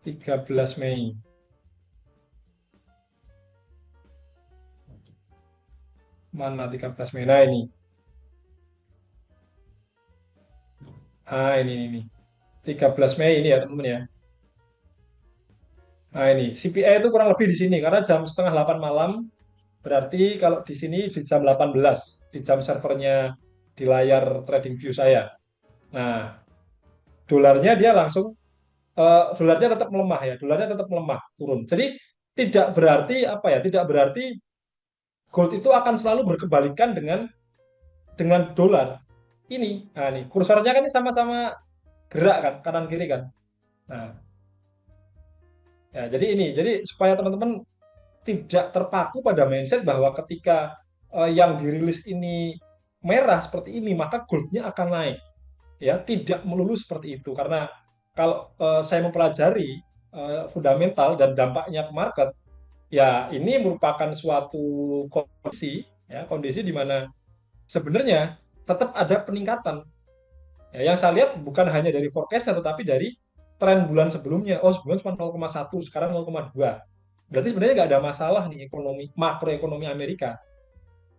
13 Mei. Mana 13 Mei? Nah ini. Ini. 13 Mei ini ya teman-teman ya. Nah ini, CPI itu kurang lebih di sini karena jam setengah 8 malam, berarti kalau di sini di jam 18, di jam servernya di layar TradingView saya. Nah, dolarnya dia langsung dolarnya tetap melemah ya, dolarnya tetap melemah, turun. Jadi tidak berarti apa ya, tidak berarti gold itu akan selalu berkebalikan dengan dolar. Nah ini kursornya kan ini sama-sama gerak kan, kanan kiri kan. Nah, ya jadi supaya teman-teman tidak terpaku pada mindset bahwa ketika yang dirilis ini merah seperti ini, maka goldnya akan naik. Ya, tidak melulu seperti itu karena kalau saya mempelajari fundamental dan dampaknya ke market, ya ini merupakan suatu kondisi, ya kondisi di mana sebenarnya tetap ada peningkatan. Ya, yang saya lihat bukan hanya dari forecast tetapi dari tren bulan sebelumnya. Oh, sebelum cuma 0,1, sekarang 0,2. Berarti sebenarnya nggak ada masalah nih ekonomi makroekonomi Amerika.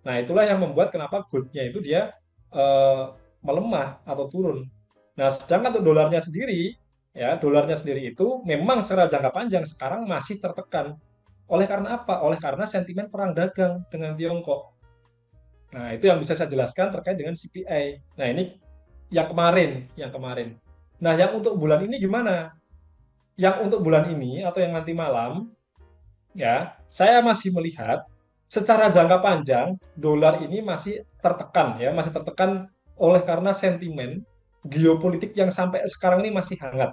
Nah, itulah yang membuat kenapa goldnya itu dia eh, melemah atau turun. Nah, sedangkan untuk dolarnya sendiri, ya dolarnya sendiri itu memang secara jangka panjang sekarang masih tertekan. Oleh karena apa? Oleh karena sentimen perang dagang dengan Tiongkok. Nah, itu yang bisa saya jelaskan terkait dengan CPI. Nah, ini yang kemarin. Nah, yang untuk bulan ini gimana? Yang untuk bulan ini atau yang nanti malam, ya, saya masih melihat secara jangka panjang dolar ini masih tertekan ya, masih tertekan oleh karena sentimen geopolitik yang sampai sekarang ini masih hangat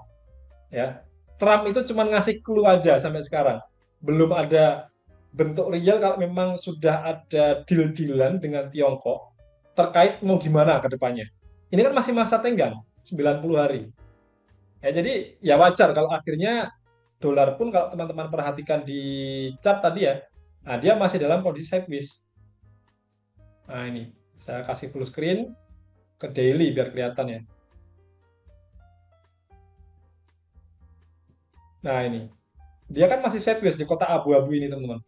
ya. Trump itu cuma ngasih clue aja sampai sekarang. Belum ada bentuk real kalau memang sudah ada deal-dealan dengan Tiongkok terkait mau gimana ke depannya. Ini kan masih masa tenggang, 90 hari. Ya, jadi ya wajar kalau akhirnya dolar pun kalau teman-teman perhatikan di chart tadi ya, nah dia masih dalam kondisi sideways. Nah ini, saya kasih full screen ke daily biar kelihatan ya. Nah ini, dia kan masih sideways di kotak abu-abu ini teman-teman.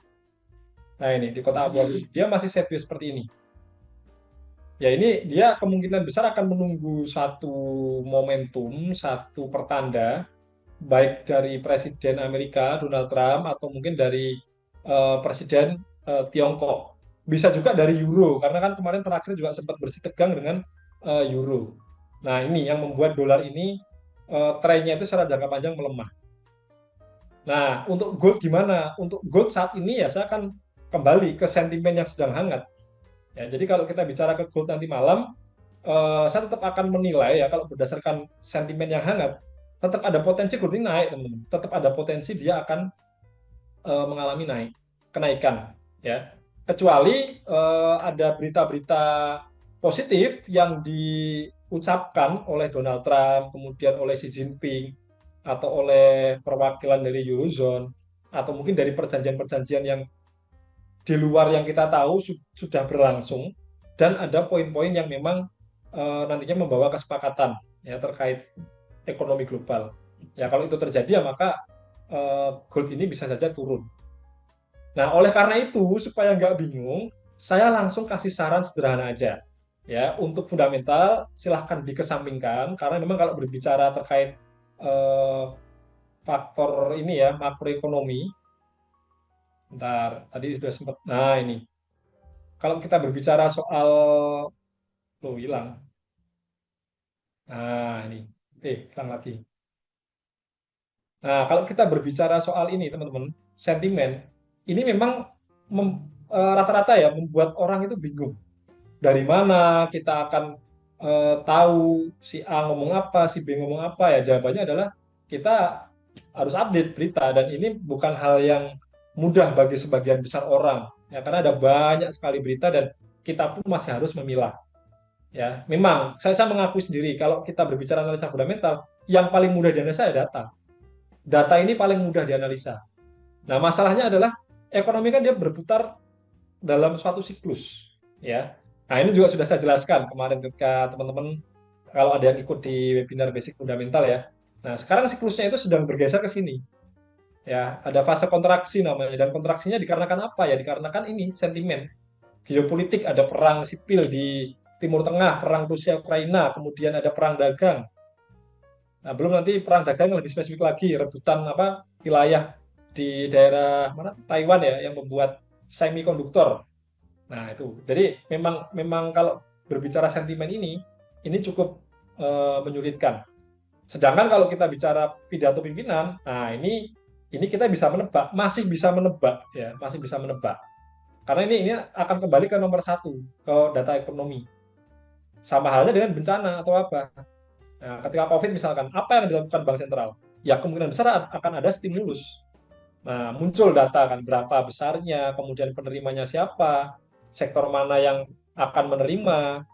Nah ini, di kotak abu-abu, dia masih sideways seperti ini. Ya ini dia kemungkinan besar akan menunggu satu momentum, satu pertanda, baik dari Presiden Amerika Donald Trump atau mungkin dari Presiden Tiongkok. Bisa juga dari euro karena kan kemarin terakhir juga sempat bersih tegang dengan euro. Nah, ini yang membuat dolar ini trennya itu secara jangka panjang melemah. Nah, untuk gold gimana? Untuk gold saat ini ya saya akan kembali ke sentimen yang sedang hangat. Ya, jadi kalau kita bicara ke gold nanti malam, saya tetap akan menilai ya kalau berdasarkan sentimen yang hangat, tetap ada potensi gold ini naik teman-teman. Tetap ada potensi dia akan mengalami kenaikan ya. Kecuali ada berita-berita positif yang diucapkan oleh Donald Trump, kemudian oleh Xi Jinping atau oleh perwakilan dari Eurozone atau mungkin dari perjanjian-perjanjian yang di luar yang kita tahu sudah berlangsung dan ada poin-poin yang memang nantinya membawa kesepakatan ya terkait ekonomi global. Ya kalau itu terjadi ya maka gold ini bisa saja turun. Nah oleh karena itu supaya nggak bingung, saya langsung kasih saran sederhana aja. Ya untuk fundamental silahkan dikesampingkan karena memang kalau berbicara terkait eh, faktor ini ya makroekonomi. Bentar, tadi sudah sempat. Nah ini kalau kita berbicara soal lo hilang. Nah ini, hilang lagi. Nah, kalau kita berbicara soal ini, teman-teman, sentimen, ini memang rata-rata ya membuat orang itu bingung. Dari mana kita akan tahu si A ngomong apa, si B ngomong apa ya? Jawabannya adalah kita harus update berita dan ini bukan hal yang mudah bagi sebagian besar orang ya karena ada banyak sekali berita dan kita pun masih harus memilah ya. Memang saya mengakui sendiri kalau kita berbicara analisa fundamental yang paling mudah dianalisa ya data. Data ini paling mudah dianalisa. Nah, masalahnya adalah ekonomi kan dia berputar dalam suatu siklus ya. Nah, ini juga sudah saya jelaskan kemarin ketika teman-teman kalau ada yang ikut di webinar basic fundamental ya. Nah, sekarang siklusnya itu sedang bergeser ke sini. Ya, ada fase kontraksi namanya dan kontraksinya dikarenakan apa ya? Dikarenakan ini sentimen geopolitik, ada perang sipil di Timur Tengah, perang Rusia Ukraina, kemudian ada perang dagang. Nah, belum nanti perang dagang yang lebih spesifik lagi, rebutan apa wilayah di daerah mana Taiwan ya yang membuat semikonduktor. Nah, itu. Jadi memang memang kalau berbicara sentimen ini cukup menyulitkan. Sedangkan kalau kita bicara pidato pimpinan, nah ini kita bisa menebak, masih bisa menebak ya, masih bisa menebak. Karena ini akan kembali ke nomor satu, ke data ekonomi. Sama halnya dengan bencana atau apa. Nah, ketika COVID misalkan, apa yang dilakukan Bank Sentral? Ya kemungkinan besar akan ada stimulus. Nah, muncul data kan berapa besarnya, kemudian penerimanya siapa, sektor mana yang akan menerima,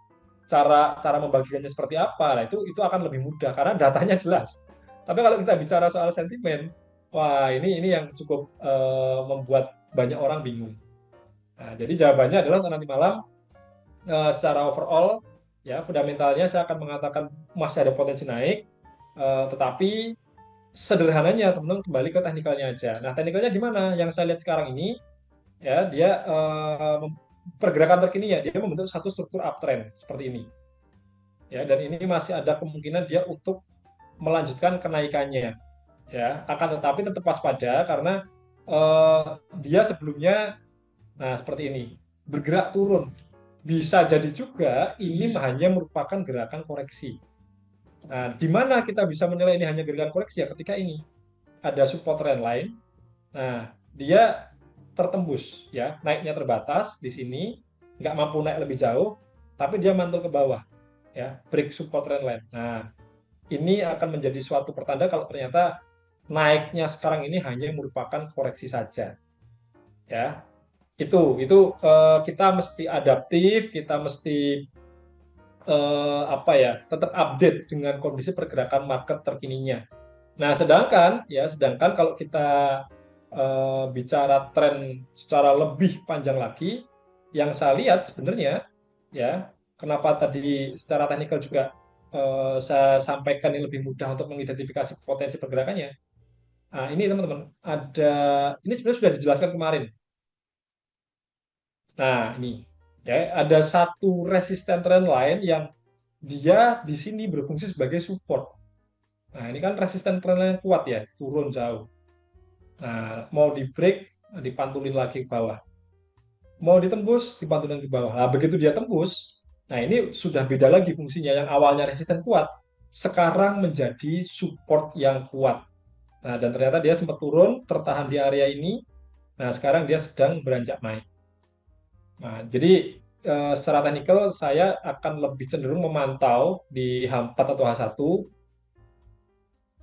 cara cara membagikannya seperti apa. Nah, itu akan lebih mudah karena datanya jelas. Tapi kalau kita bicara soal sentimen, wah ini yang cukup membuat banyak orang bingung. Nah, jadi jawabannya adalah nanti malam secara overall ya fundamentalnya saya akan mengatakan masih ada potensi naik, tetapi sederhananya teman-teman kembali ke teknikalnya aja. Nah, teknikalnya di mana? Yang saya lihat sekarang ini ya dia pergerakan terkini ya dia membentuk satu struktur uptrend seperti ini. Ya, dan ini masih ada kemungkinan dia untuk melanjutkan kenaikannya. Ya, akan tetapi tetap waspada karena dia sebelumnya nah seperti ini bergerak turun. Bisa jadi juga ini hanya merupakan gerakan koreksi. Nah, di mana kita bisa menilai ini hanya gerakan koreksi ya ketika ini ada support trend line. Nah, dia tertembus ya, naiknya terbatas di sini, nggak mampu naik lebih jauh, tapi dia mantul ke bawah ya, break support trend line. Nah, ini akan menjadi suatu pertanda kalau ternyata naiknya sekarang ini hanya merupakan koreksi saja. Ya, itu kita mesti adaptif, kita mesti apa ya tetap update dengan kondisi pergerakan market terkininya. Nah, sedangkan kalau kita bicara tren secara lebih panjang lagi, yang saya lihat sebenarnya ya kenapa tadi secara teknikal juga saya sampaikan ini lebih mudah untuk mengidentifikasi potensi pergerakannya. Nah, ini teman-teman ini sebenarnya sudah dijelaskan kemarin. Nah, ini ya ada satu resisten trend line yang dia di sini berfungsi sebagai support. Nah, ini kan resisten trend line kuat ya, turun jauh. Nah, mau di break dipantulin lagi ke bawah. Mau ditembus dipantulin ke bawah. Nah, begitu dia tembus, nah ini sudah beda lagi fungsinya. Yang awalnya resisten kuat, sekarang menjadi support yang kuat. Nah, dan ternyata dia sempat turun, tertahan di area ini. Nah, sekarang dia sedang beranjak naik. Nah, jadi secara teknikal saya akan lebih cenderung memantau di H4 atau H1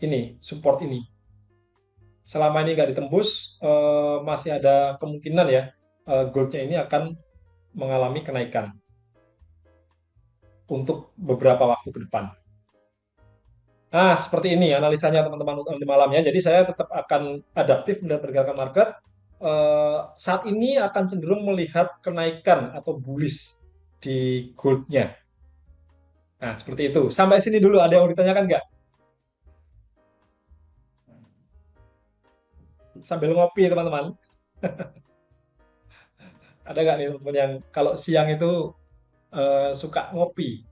ini, support ini. Selama ini nggak ditembus, masih ada kemungkinan ya goldnya ini akan mengalami kenaikan untuk beberapa waktu ke depan. Nah, seperti ini analisanya teman-teman untuk di malamnya. Jadi saya tetap akan adaptif melihat pergerakan market. Saat ini akan cenderung melihat kenaikan atau bullish di goldnya. Nah, seperti itu. Sampai sini dulu, ada yang mau ditanyakan nggak? Sambil ngopi, teman-teman. Ada nggak nih teman yang kalau siang itu suka ngopi?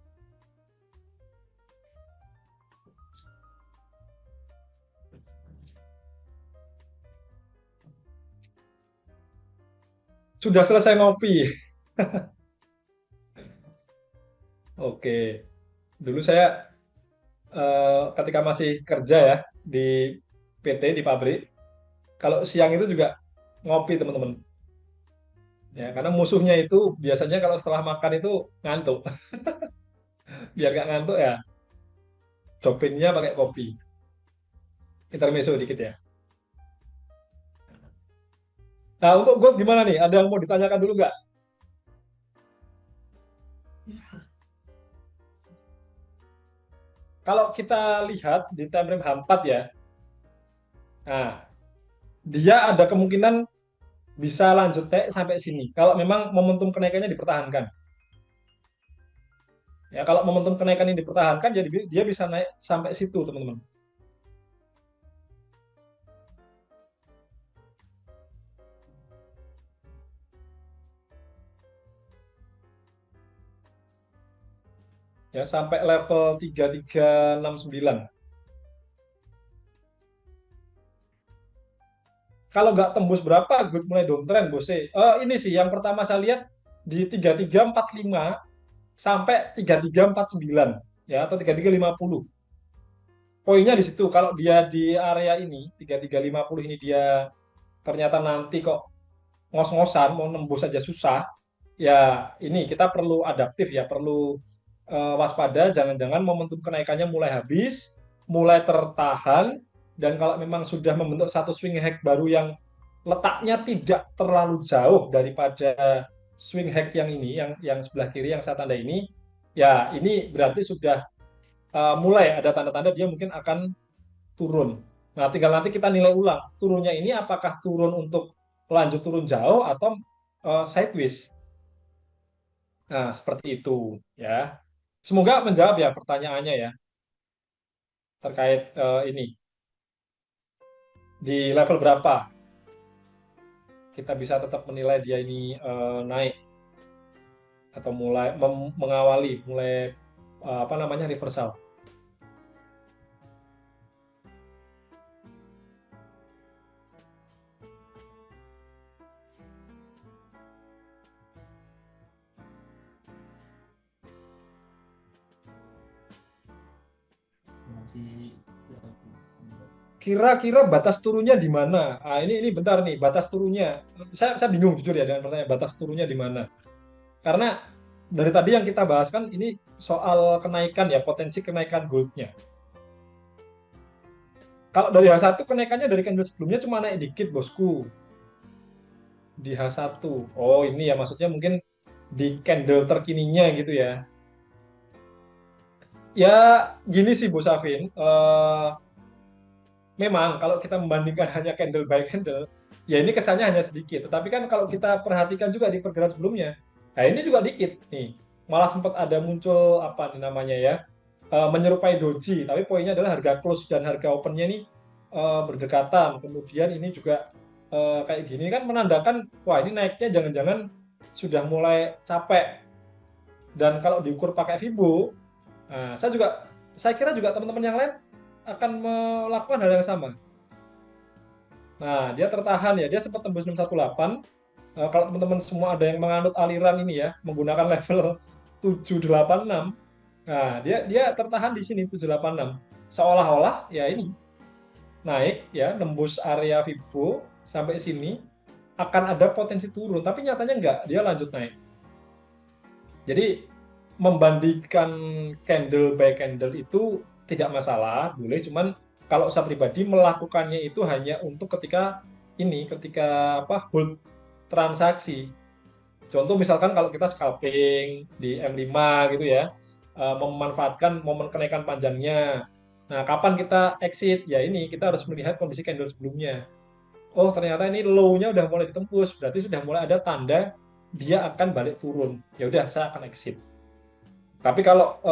Sudah selesai ngopi. Oke. Dulu saya ketika masih kerja ya di PT di pabrik. Kalau siang itu juga ngopi teman-teman. Ya, karena musuhnya itu biasanya kalau setelah makan itu ngantuk. Biar nggak ngantuk ya, dopingnya pakai kopi. Intermezzo dikit ya. Nah, untuk gold gimana nih? Ada yang mau ditanyakan dulu nggak? Kalau kita lihat di time frame H4 ya, nah, dia ada kemungkinan bisa lanjut sampai sini. Kalau memang momentum kenaikannya dipertahankan. Ya, kalau momentum kenaikan ini dipertahankan, jadi dia bisa naik sampai situ, teman-teman. Ya, sampai level 3369. Kalau nggak tembus berapa, good mulai downtrend, bose. Ini sih yang pertama saya lihat di 3345 sampai 3349 ya, atau 3350. Poinnya di situ. Kalau dia di area ini 3350 ini dia ternyata nanti kok ngos-ngosan mau nembus saja susah, ya ini kita perlu adaptif ya, perlu waspada, jangan-jangan momentum kenaikannya mulai habis, mulai tertahan, dan kalau memang sudah membentuk satu swing hack baru yang letaknya tidak terlalu jauh daripada swing hack yang ini, yang sebelah kiri yang saya tanda ini, ya ini berarti sudah mulai ada tanda-tanda dia mungkin akan turun. Nah, tinggal nanti kita nilai ulang turunnya ini apakah turun untuk lanjut turun jauh atau sideways. Nah, seperti itu ya. Semoga menjawab ya pertanyaannya ya terkait ini di level berapa kita bisa tetap menilai dia ini naik atau mulai mengawali mulai apa namanya reversal. Masih Kira-kira batas turunnya di mana? Ah, ini bentar nih, batas turunnya. Saya bingung jujur ya dengan pertanyaan batas turunnya di mana. Karena dari tadi yang kita bahas kan ini soal kenaikan ya, potensi kenaikan goldnya. Kalau dari H1 kenaikannya dari candle sebelumnya cuma naik dikit, bosku. Di H1. Oh, ini ya maksudnya mungkin di candle terkininya gitu ya. Ya, gini sih Bos Afin. Memang kalau kita membandingkan hanya candle by candle, ya ini kesannya hanya sedikit. Tetapi kan kalau kita perhatikan juga di pergerakan sebelumnya, nah ini juga dikit nih. Malah sempat ada muncul apa nih namanya ya, menyerupai doji. Tapi poinnya adalah harga close dan harga opennya ini berdekatan. Kemudian ini juga kayak gini kan menandakan, wah ini naiknya jangan-jangan sudah mulai capek. Dan kalau diukur pakai Fibo, nah, saya kira juga teman-teman yang lain akan melakukan hal yang sama. Nah, dia tertahan ya, dia sempat tembus 618. Kalau teman-teman semua ada yang menganut aliran ini ya, menggunakan level 786, nah dia tertahan di sini 786. Seolah-olah ya ini naik ya, nembus area Fibo sampai sini akan ada potensi turun, tapi nyatanya enggak, dia lanjut naik. Jadi membandingkan candle by candle itu tidak masalah, boleh, cuman kalau saya pribadi melakukannya itu hanya untuk ketika hold transaksi. Contoh misalkan kalau kita scalping di M5 gitu ya, memanfaatkan momen kenaikan panjangnya. Nah, kapan kita exit? Ya ini kita harus melihat kondisi candle sebelumnya. Oh, ternyata ini low-nya udah mulai ditembus, berarti sudah mulai ada tanda dia akan balik turun. Ya udah, saya akan exit. Tapi kalau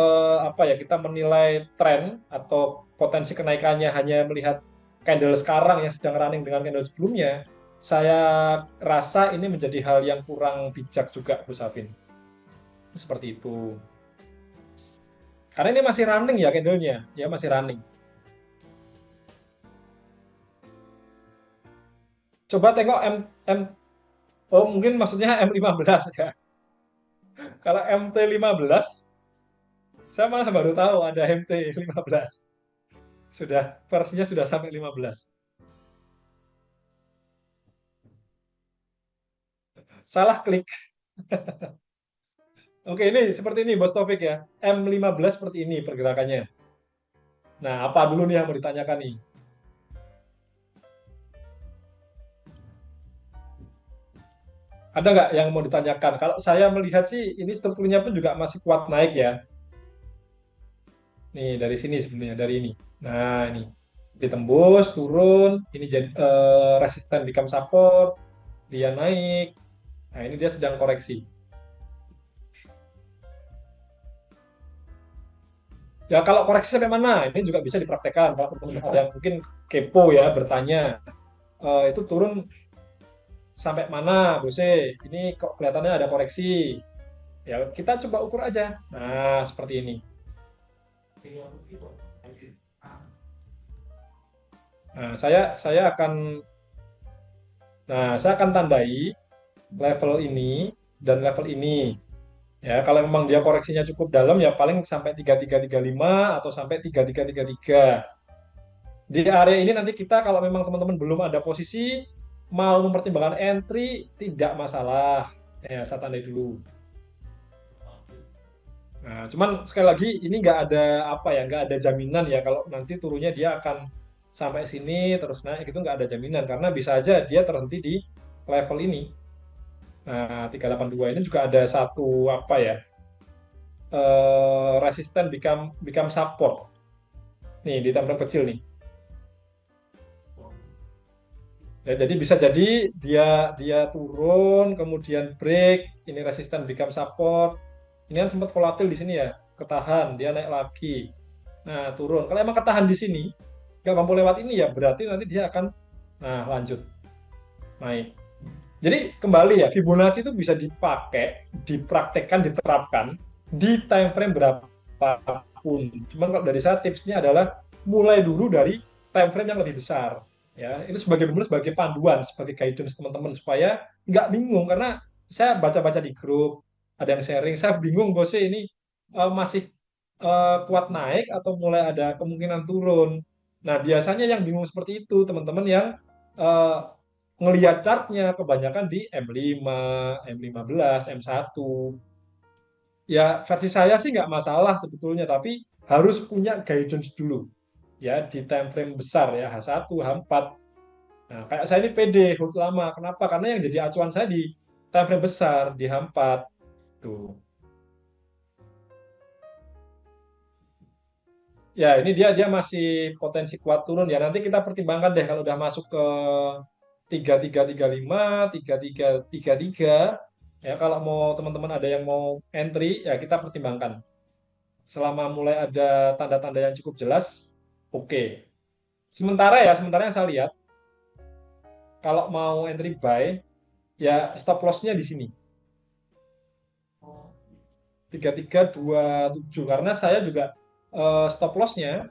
kita menilai tren atau potensi kenaikannya hanya melihat candle sekarang yang sedang running dengan candle sebelumnya, saya rasa ini menjadi hal yang kurang bijak juga, Bu Safin. Seperti itu. Karena ini masih running ya candlenya, ya masih running. Coba tengok oh mungkin maksudnya M15 ya. Kalau MT15, saya malah baru tahu ada MT15. Versinya sudah sampai 15. Salah klik. Oke, ini seperti ini Bos Taufik ya. M15 seperti ini pergerakannya. Nah, apa dulu nih yang mau ditanyakan nih? Ada nggak yang mau ditanyakan? Kalau saya melihat sih ini strukturnya pun juga masih kuat naik ya. Nih dari sini sebenarnya dari ini. Nah ini ditembus turun, ini jadi resisten become support, dia naik. Nah ini dia sedang koreksi. Ya kalau koreksi sampai mana? Ini juga bisa dipraktekkan. Kalau teman-teman ada yang mungkin kepo ya bertanya, itu turun sampai mana, Bose? Ini kok kelihatannya ada koreksi. Ya kita coba ukur aja. Nah seperti ini. Nah, saya akan tandai level ini dan level ini. Ya, kalau memang dia koreksinya cukup dalam ya paling sampai 3335 atau sampai 3333. Di area ini nanti kita kalau memang teman-teman belum ada posisi mau mempertimbangkan entry tidak masalah. Ya, saya tandai dulu. Nah, cuman sekali lagi ini nggak ada apa ya, nggak ada jaminan ya kalau nanti turunnya dia akan sampai sini terus naik itu nggak ada jaminan karena bisa aja dia terhenti di level ini. Nah, 382 ini juga ada satu apa ya, resisten become support. Nih di time frame kecil nih. Ya, jadi bisa jadi dia turun kemudian break, ini resisten become support. Ini kan sempat volatil di sini ya, ketahan, dia naik lagi. Nah, turun. Kalau emang ketahan di sini, nggak mampu lewat ini ya berarti nanti dia akan lanjut naik. Jadi kembali ya, Fibonacci itu bisa dipakai, dipraktekkan, diterapkan di time frame berapapun. Cuman kalau dari saya tipsnya adalah mulai dulu dari time frame yang lebih besar. Ya, itu sebagai panduan, sebagai guidance teman-teman supaya nggak bingung karena saya baca-baca di grup, ada yang sharing, saya bingung bosnya ini masih kuat naik atau mulai ada kemungkinan turun. Nah, biasanya yang bingung seperti itu teman-teman yang uh, ngelihat chartnya kebanyakan di M5, M15, M1. Ya, versi saya sih nggak masalah sebetulnya, tapi harus punya guidance dulu. Ya, di time frame besar ya, H1, H4. Nah, kayak saya ini PD, hold lama. Kenapa? Karena yang jadi acuan saya di time frame besar, di H4. Tuh. Ya, ini dia masih potensi kuat turun ya. Nanti kita pertimbangkan deh kalau udah masuk ke 3335, 3333 ya kalau mau teman-teman ada yang mau entry ya kita pertimbangkan. Selama mulai ada tanda-tanda yang cukup jelas, oke. Sementara yang saya lihat kalau mau entry buy ya stop loss-nya di sini. 3327 karena saya juga stop loss-nya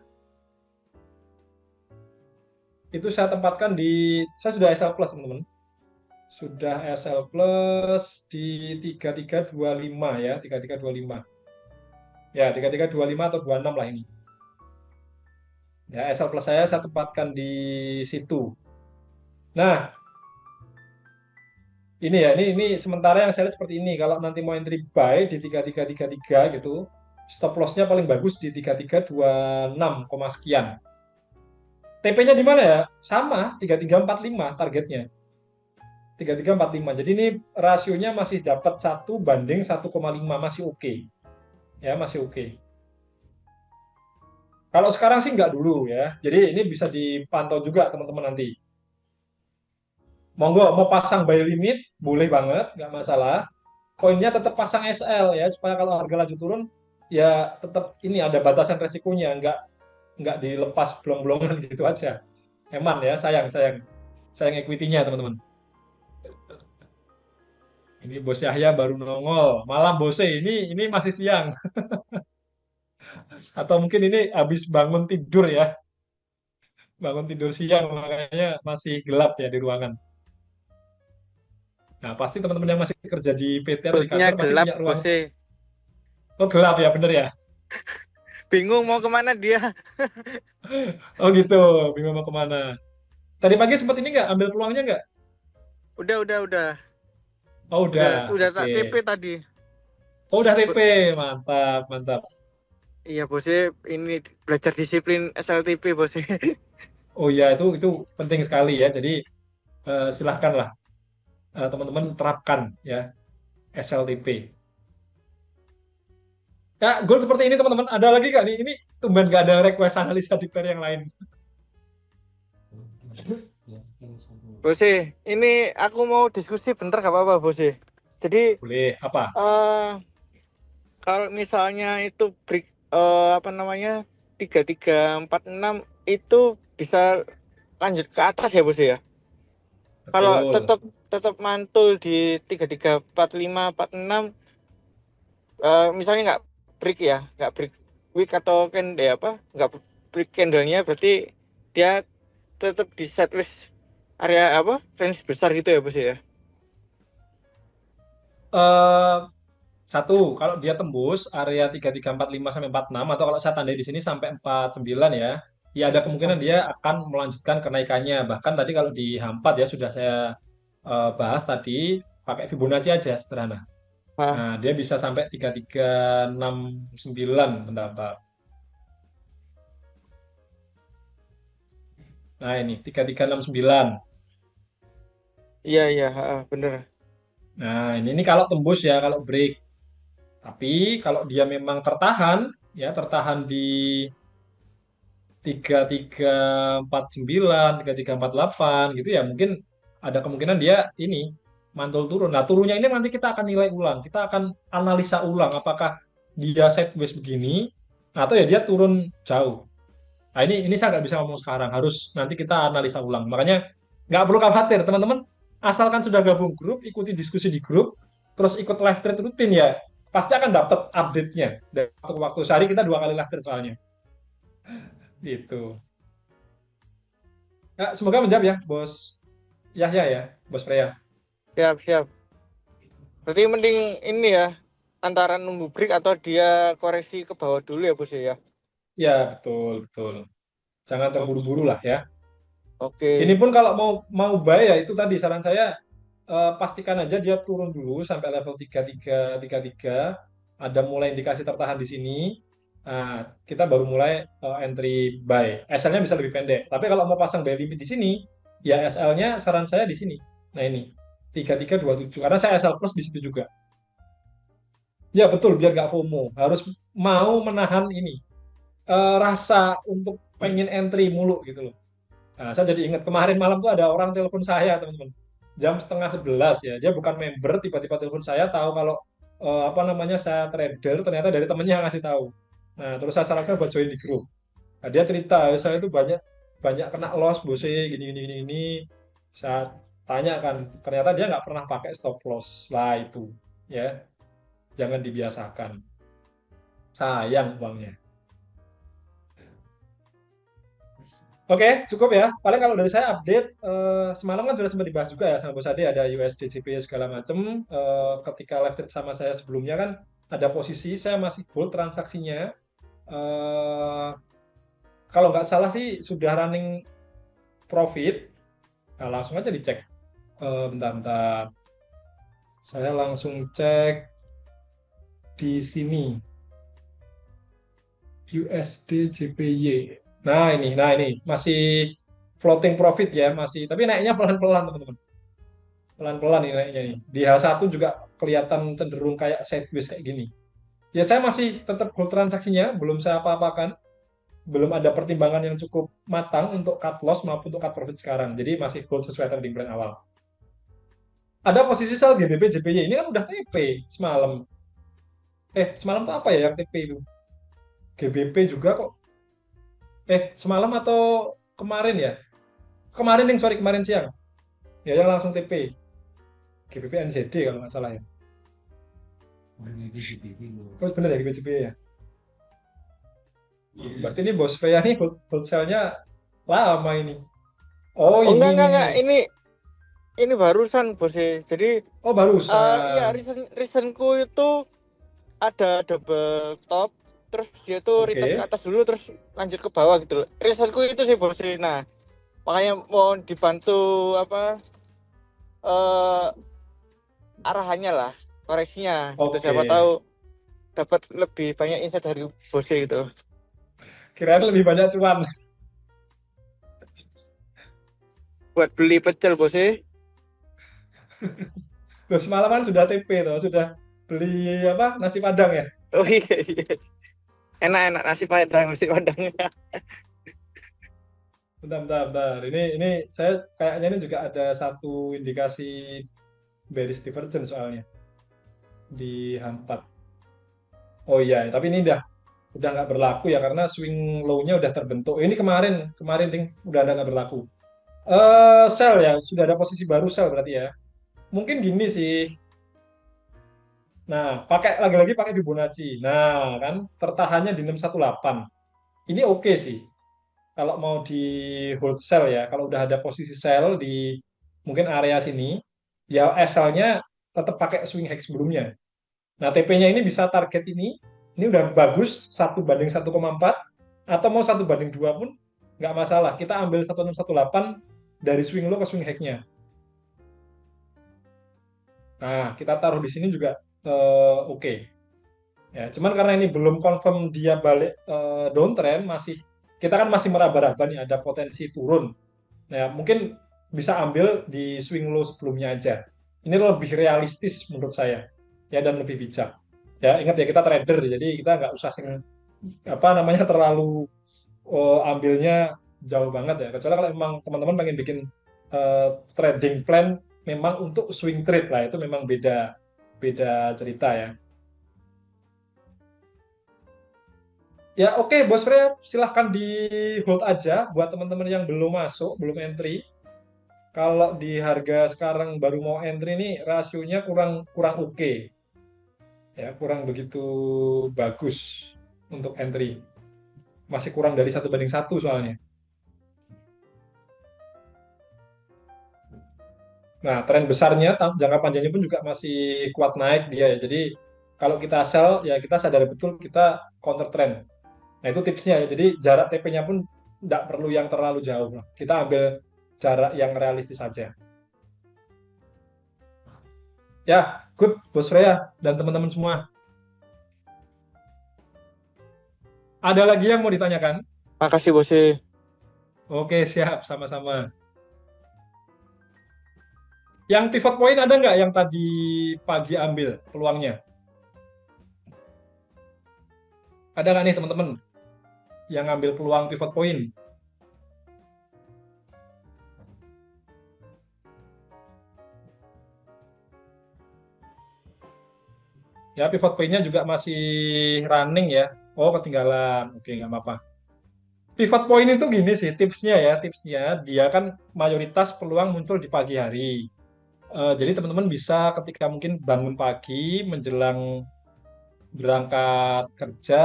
itu saya tempatkan saya sudah SL plus teman-teman. Sudah SL plus di 3325 ya, 3325. Ya, 3325 atau 26 lah ini. Ya, SL plus saya tempatkan di situ. Nah, ini ya, ini sementara yang saya lihat seperti ini. Kalau nanti mau entry buy di 3333 gitu, stop loss-nya paling bagus di 3326, sekian. TP-nya di mana ya? Sama, 3345 targetnya. 3345. Jadi ini rasionya masih dapat 1 banding 1,5, masih oke. Ya, masih oke. Kalau sekarang sih nggak dulu ya. Jadi ini bisa dipantau juga teman-teman nanti. Monggo mau pasang buy limit boleh banget, nggak masalah. Koinnya tetap pasang SL ya supaya kalau harga laju turun ya tetap ini ada batasan resikonya, nggak dilepas belong-belongan gitu aja. Eman ya, sayang equity-nya teman-teman. Ini Bos Yahya baru nongol. Malam Bose, ini masih siang. Atau mungkin ini habis bangun tidur ya. Bangun tidur siang makanya masih gelap ya di ruangan. Nah, pasti teman-teman yang masih kerja di PT atau di Perutnya kantor pasti gelap, punya ruang. Bose. Oh, gelap ya, bener ya? Bingung mau kemana dia. Oh gitu, bingung mau kemana. Tadi pagi sempat ini nggak, ambil peluangnya nggak? Udah. Oh, udah. Udah tak Oke. TP tadi. Oh, udah TP. Mantap, mantap. Iya bosnya ini belajar disiplin SLTP bosnya. Oh iya, itu penting sekali ya. Jadi silahkanlah teman-teman terapkan ya SLTP. Ya, goal seperti ini teman-teman. Ada lagi nggak nih? Ini tumben nggak ada request analisa di pair yang lain. Ya, yang satu. Bosnya, ini aku mau diskusi bentar gak apa-apa bosnya. Jadi Boleh, apa? kalau misalnya itu break apa namanya 3346 itu bisa lanjut ke atas ya bosnya ya. Kalau Betul. tetap mantul di 334546 misalnya nggak break week atau kan ya apa nggak break candlenya berarti dia tetap di sideways area apa range besar gitu ya bos ya. Eh, Satu, kalau dia tembus area 3345 sampai 46 atau kalau saya tandai di sini sampai 49 ya, ya ada kemungkinan dia akan melanjutkan kenaikannya. Bahkan tadi kalau di H4 ya sudah saya bahas tadi pakai Fibonacci aja sederhana. Nah, Nah, dia bisa sampai 3369 bentar. Nah, ini 3369. iya bener. Nah, ini kalau tembus ya, kalau break. Tapi kalau dia memang tertahan di 3349, 3348 gitu ya, mungkin ada kemungkinan dia ini mantul turun. Nah, turunnya ini nanti kita akan nilai ulang. Kita akan analisa ulang apakah dia sideways begini atau ya dia turun jauh. Nah, ini saya nggak bisa ngomong sekarang. Harus nanti kita analisa ulang. Makanya nggak perlu khawatir, teman-teman. Asalkan sudah gabung grup, ikuti diskusi di grup, terus ikut live trade rutin ya, pasti akan dapat update-nya. Dan waktu sehari kita 2 kali live trade soalnya. Gitu. Ya, semoga menjawab ya, Bos Yahya ya, Bos Freya. Siap. Berarti mending ini ya antara nunggu break atau dia koreksi ke bawah dulu ya bos ya. Ya, betul. Jangan terburu-buru lah ya. Ini Oke. pun kalau mau buy ya itu tadi saran saya pastikan aja dia turun dulu sampai level 3333, ada mulai indikasi tertahan di sini. Nah, kita baru mulai entry buy. SL-nya bisa lebih pendek. Tapi kalau mau pasang buy limit di sini, ya SL-nya saran saya di sini. Nah, ini 3327 karena saya SL plus di situ juga. Ya, betul, biar nggak FOMO. Harus mau menahan ini rasa untuk pengen entry mulu gitu loh. Nah, saya jadi ingat kemarin malam tuh ada orang telepon saya, teman-teman. Jam setengah 11 ya. Dia bukan member, tiba-tiba telepon saya tahu kalau apa namanya saya trader, ternyata dari temennya yang ngasih tahu. Nah, terus saya sarankan buat join di grup. Nah, dia cerita, saya itu banyak banyak kena loss, bose, gini. Saya tanya kan, ternyata dia nggak pernah pakai stop loss. Lah itu, ya, jangan dibiasakan. Sayang uangnya. Oke, cukup ya. Paling kalau dari saya update, semalam kan sudah sempat dibahas juga ya sama Bos Ade, ada USD, CP segala macam. Ketika live trade sama saya sebelumnya kan ada posisi saya masih hold transaksinya. Eh, Kalau nggak salah sih sudah running profit. Nah, langsung aja dicek. Bentar. Saya langsung cek di sini. USD, JPY. Nah ini masih floating profit ya, masih. Tapi naiknya pelan-pelan teman-teman. Pelan-pelan nih naiknya nih. Di H1 juga kelihatan cenderung kayak sideways kayak gini. Ya saya masih tetap hold transaksinya, belum saya apa-apakan. Belum ada pertimbangan yang cukup matang untuk cut loss maupun untuk cut profit sekarang. Jadi masih hold sesuai trading plan awal. Ada posisi sell GBP, JPY ini kan udah TP semalam. Semalam tuh apa ya yang TP itu? GBP juga kok. Semalam atau kemarin ya? Kemarin siang. Ya yang langsung TP. GBP NZD kalau nggak salah ya. Oh bener ya GBP ya? Berarti ini Bos Freya nih hold sell-nya lama ini. Oh Oh ini. enggak. Ini barusan bos ya. Jadi Oh barusan. iya reasonku itu ada double top terus dia tuh Oke. retest ke atas dulu terus lanjut ke bawah gitu loh. Reasonku itu sih bos. Nah, makanya mau dibantu apa arahannya lah, koreksinya gitu. Oke. Siapa tahu dapat lebih banyak insight dari bosnya gitu. Kirain lebih banyak cuan. Buat beli pecel bosnya. Loh, semalaman sudah TP tuh, sudah beli apa nasi padang ya? Oh iya, iya. Enak-enak nasi padang. Bentar. Ini saya kayaknya ini juga ada satu indikasi bearish divergence soalnya di H4. Oh iya, tapi ini udah nggak berlaku ya karena swing low-nya udah terbentuk. Ini kemarin Ding, udah nggak berlaku. Sell ya, sudah ada posisi baru sell berarti ya. Mungkin gini sih. Nah, lagi-lagi pakai Fibonacci. Nah, kan tertahannya di 618. Ini oke sih. Kalau mau di hold sell ya, kalau udah ada posisi sell di mungkin area sini, ya SL-nya tetap pakai swing high sebelumnya. Nah, TP-nya ini bisa target ini udah bagus 1/1,4 atau mau 1/2 pun nggak masalah. Kita ambil 1618 dari swing low ke swing high-nya. Nah, kita taruh di sini juga oke. Ya, cuman karena ini belum confirm dia balik downtrend, kita kan masih meraba-raba nih ada potensi turun. Nah, mungkin bisa ambil di swing low sebelumnya aja. Ini lebih realistis menurut saya, ya, dan lebih bijak. Ya, ingat ya, kita trader, jadi kita nggak usah terlalu ambilnya jauh banget ya. Kecuali kalau memang teman-teman pengen bikin trading plan memang untuk swing trade lah, itu memang beda cerita ya. Ya oke, Bos Freya, silahkan di hold aja buat teman-teman yang belum masuk, belum entry. Kalau di harga sekarang baru mau entry nih, rasionya kurang oke. Ya, kurang begitu bagus untuk entry. Masih kurang dari 1/1 soalnya. Nah, tren besarnya, jangka panjangnya pun juga masih kuat naik dia ya. Jadi, kalau kita sell, ya kita sadar betul kita counter trend. Nah, itu tipsnya ya. Jadi, jarak TP-nya pun tidak perlu yang terlalu jauh. Kita ambil jarak yang realistis saja. Ya, good, Bos Freya dan teman-teman semua. Ada lagi yang mau ditanyakan? Makasih bosnya. Oke, siap. Sama-sama. Yang pivot point ada nggak yang tadi pagi ambil peluangnya? Ada nggak nih teman-teman yang ambil peluang pivot point? Ya, pivot point-nya juga masih running ya. Oh, ketinggalan. Oke, nggak apa-apa. Pivot point itu gini sih, tipsnya dia kan mayoritas peluang muncul di pagi hari. Jadi teman-teman bisa ketika mungkin bangun pagi menjelang berangkat kerja,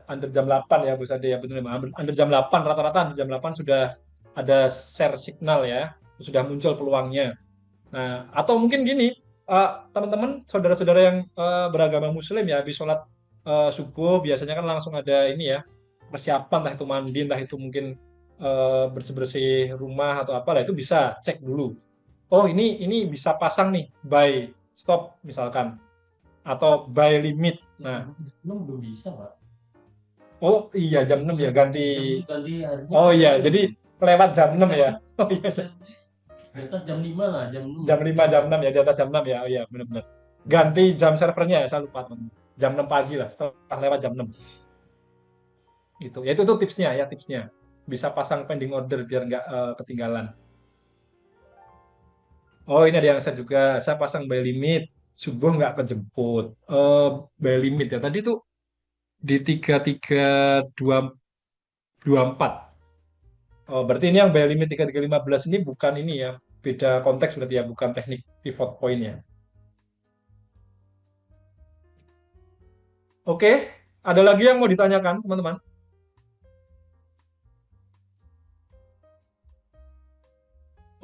under jam 8 ya Bu Sade ya, benar ya. Under jam 8, rata-rata under jam 8 sudah ada share signal ya, sudah muncul peluangnya. Nah, atau mungkin gini, teman-teman, saudara-saudara yang beragama Muslim ya, habis sholat subuh biasanya kan langsung ada ini ya, persiapan, entah itu mandi, entah itu mungkin bersih-bersih rumah atau apa lah, itu bisa cek dulu. Oh, ini bisa pasang nih, buy stop misalkan, atau buy limit. Nah, belum bisa Pak. oh iya jam 6 ya ganti. Ganti harinya. Oh iya, jadi lewat jam 6 ya. Oh iya. Di atas jam 5 lah, jam 6. Jam 5, jam 6 ya, di atas jam 6 ya. Oh iya, benar-benar. Ganti jam servernya ya, saya lupa. Jam 6 pagi lah, setelah lewat jam 6. Gitu. Ya itu tuh tipsnya ya, tipsnya. Bisa pasang pending order biar nggak ketinggalan. Oh, ini ada yang saya juga. Saya pasang buy limit. Subuh nggak kejemput. Buy limit ya. Tadi tuh di 33.224. Oh, berarti ini yang buy limit 33.15 ini bukan ini ya. Beda konteks berarti ya, bukan teknik pivot point ya. Oke, ada lagi yang mau ditanyakan, teman-teman?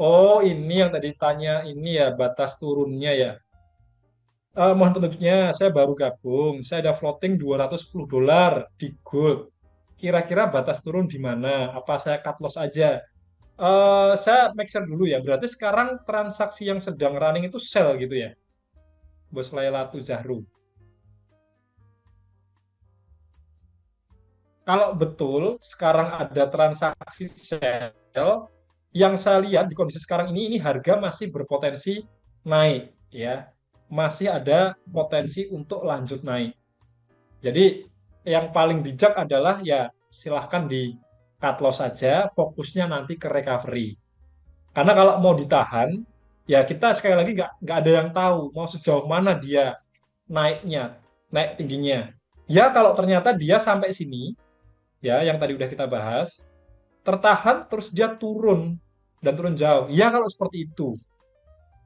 Oh, ini yang tadi tanya ini ya, batas turunnya ya. Mohon petunjuknya, saya baru gabung. Saya ada floating $210 di gold. Kira-kira batas turun di mana? Apa saya cut loss aja? Saya make sure dulu ya. Berarti sekarang transaksi yang sedang running itu sell gitu ya, Bos Lailatu Zahru. Kalau betul sekarang ada transaksi sell, yang saya lihat di kondisi sekarang ini harga masih berpotensi naik ya. Masih ada potensi untuk lanjut naik. Jadi yang paling bijak adalah ya silahkan di cut loss saja, fokusnya nanti ke recovery. Karena kalau mau ditahan, ya kita sekali lagi nggak ada yang tahu mau sejauh mana dia naiknya, naik tingginya. Ya kalau ternyata dia sampai sini, ya yang tadi udah kita bahas, tertahan terus dia turun dan turun jauh. Ya kalau seperti itu.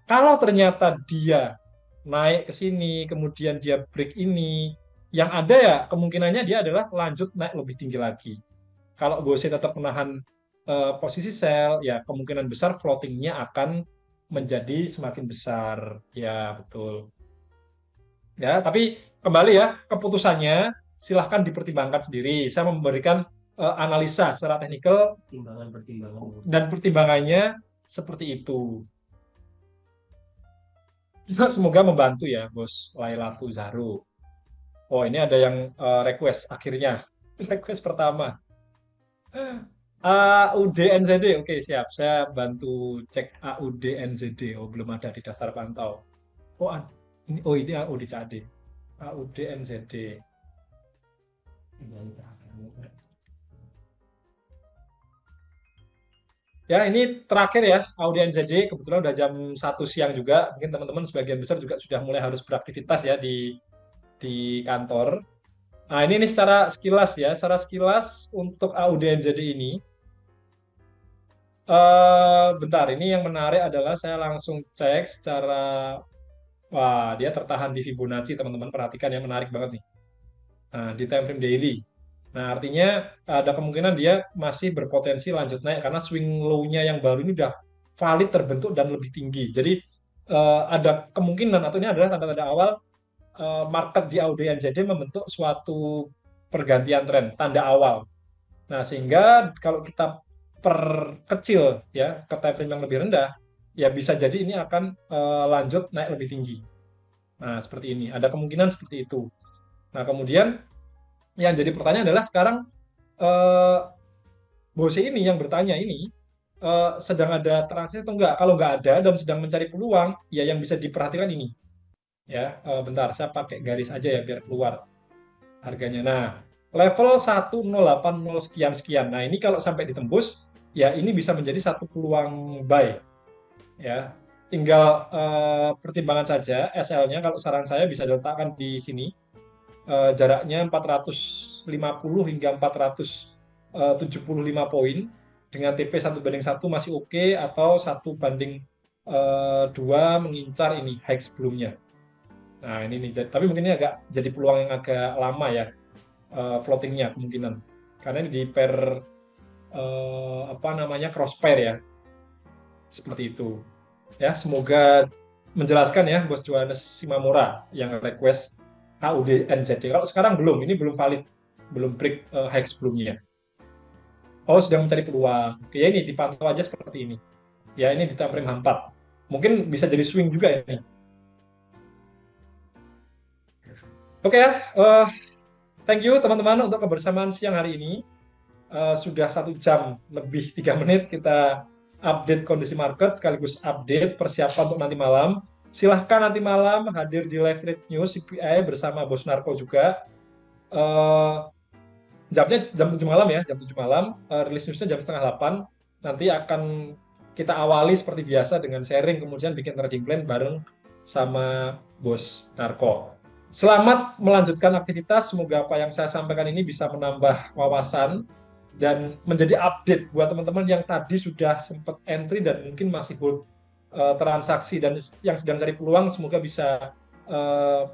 Kalau ternyata dia naik ke sini, kemudian dia break ini, yang ada ya kemungkinannya dia adalah lanjut naik lebih tinggi lagi. Kalau BOSE tetap menahan posisi sell, ya kemungkinan besar floatingnya akan menjadi semakin besar. Ya, betul. Ya, tapi kembali ya, keputusannya silahkan dipertimbangkan sendiri. Saya memberikan analisa secara teknikal Pertimbangan-pertimbangan. dan pertimbangannya seperti itu. Semoga membantu ya, Bos Lailatu Zahru. Oh, ini ada yang request akhirnya. Request pertama. AUD NZD, oke siap. Saya bantu cek AUD NZD. Oh, belum ada di daftar pantau. Oh, ini AUD CAD. AUD NZD. Ya, ini terakhir ya, AUD NZD. Kebetulan udah jam 1 siang juga. Mungkin teman-teman sebagian besar juga sudah mulai harus beraktivitas ya di kantor. Nah, ini secara sekilas ya. Secara sekilas untuk AUD NZD ini. Bentar, ini yang menarik adalah saya langsung cek secara, wah dia tertahan di Fibonacci teman-teman, perhatikan ya, menarik banget nih. Nah, di time frame daily. Nah, artinya ada kemungkinan dia masih berpotensi lanjut naik karena swing low-nya yang baru ini udah valid terbentuk dan lebih tinggi. Jadi ada kemungkinan atau ini adalah tanda-tanda awal market di AUD NZD membentuk suatu pergantian tren, tanda awal. Nah, sehingga kalau kita perkecil ya ke time frame yang lebih rendah, ya bisa jadi ini akan lanjut naik lebih tinggi. Nah, seperti ini. Ada kemungkinan seperti itu. Nah, kemudian yang jadi pertanyaan adalah sekarang BOSE ini yang bertanya ini sedang ada transaksi atau enggak? Kalau enggak ada dan sedang mencari peluang, ya yang bisa diperhatikan ini. Ya, bentar, saya pakai garis aja ya biar keluar harganya. Nah, level 1080 sekian-sekian. Nah, ini kalau sampai ditembus, ya ini bisa menjadi satu peluang buy. Ya, tinggal pertimbangan saja SL-nya. Kalau saran saya bisa diletakkan di sini. Jaraknya 450 hingga 475 poin dengan TP 1:1 masih oke, atau 1:2 mengincar ini high sebelumnya. Nah, ini nih, tapi mungkin ini agak jadi peluang yang agak lama ya floatingnya kemungkinan, karena ini di pair cross pair ya, seperti itu ya. Semoga menjelaskan ya, Bos Johannes Simamora yang request AUD NZD. Kalau sekarang belum, ini belum valid, belum break high sebelumnya. Oh, sedang mencari peluang. Oke, ya ini dipantau aja seperti ini. Ya, ini di time frame H4. Mungkin bisa jadi swing juga ini. Oke ya, thank you teman-teman untuk kebersamaan siang hari ini. Sudah 1 jam lebih 3 menit kita update kondisi market sekaligus update persiapan untuk nanti malam. Silahkan nanti malam hadir di live trade news CPI bersama Bos Narko juga. Jamnya jam 7 malam ya, jam 7 malam. Rilis newsnya jam 7:30. Nanti akan kita awali seperti biasa dengan sharing, kemudian bikin trading plan bareng sama Bos Narko. Selamat melanjutkan aktivitas. Semoga apa yang saya sampaikan ini bisa menambah wawasan dan menjadi update buat teman-teman yang tadi sudah sempat entry dan mungkin masih hold transaksi dan yang sedang cari peluang. Semoga bisa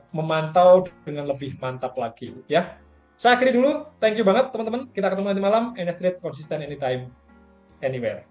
memantau dengan lebih mantap lagi ya. Saya akhiri dulu. Thank you banget teman-teman. Kita ketemu nanti malam. NS Trade konsisten anytime, anywhere.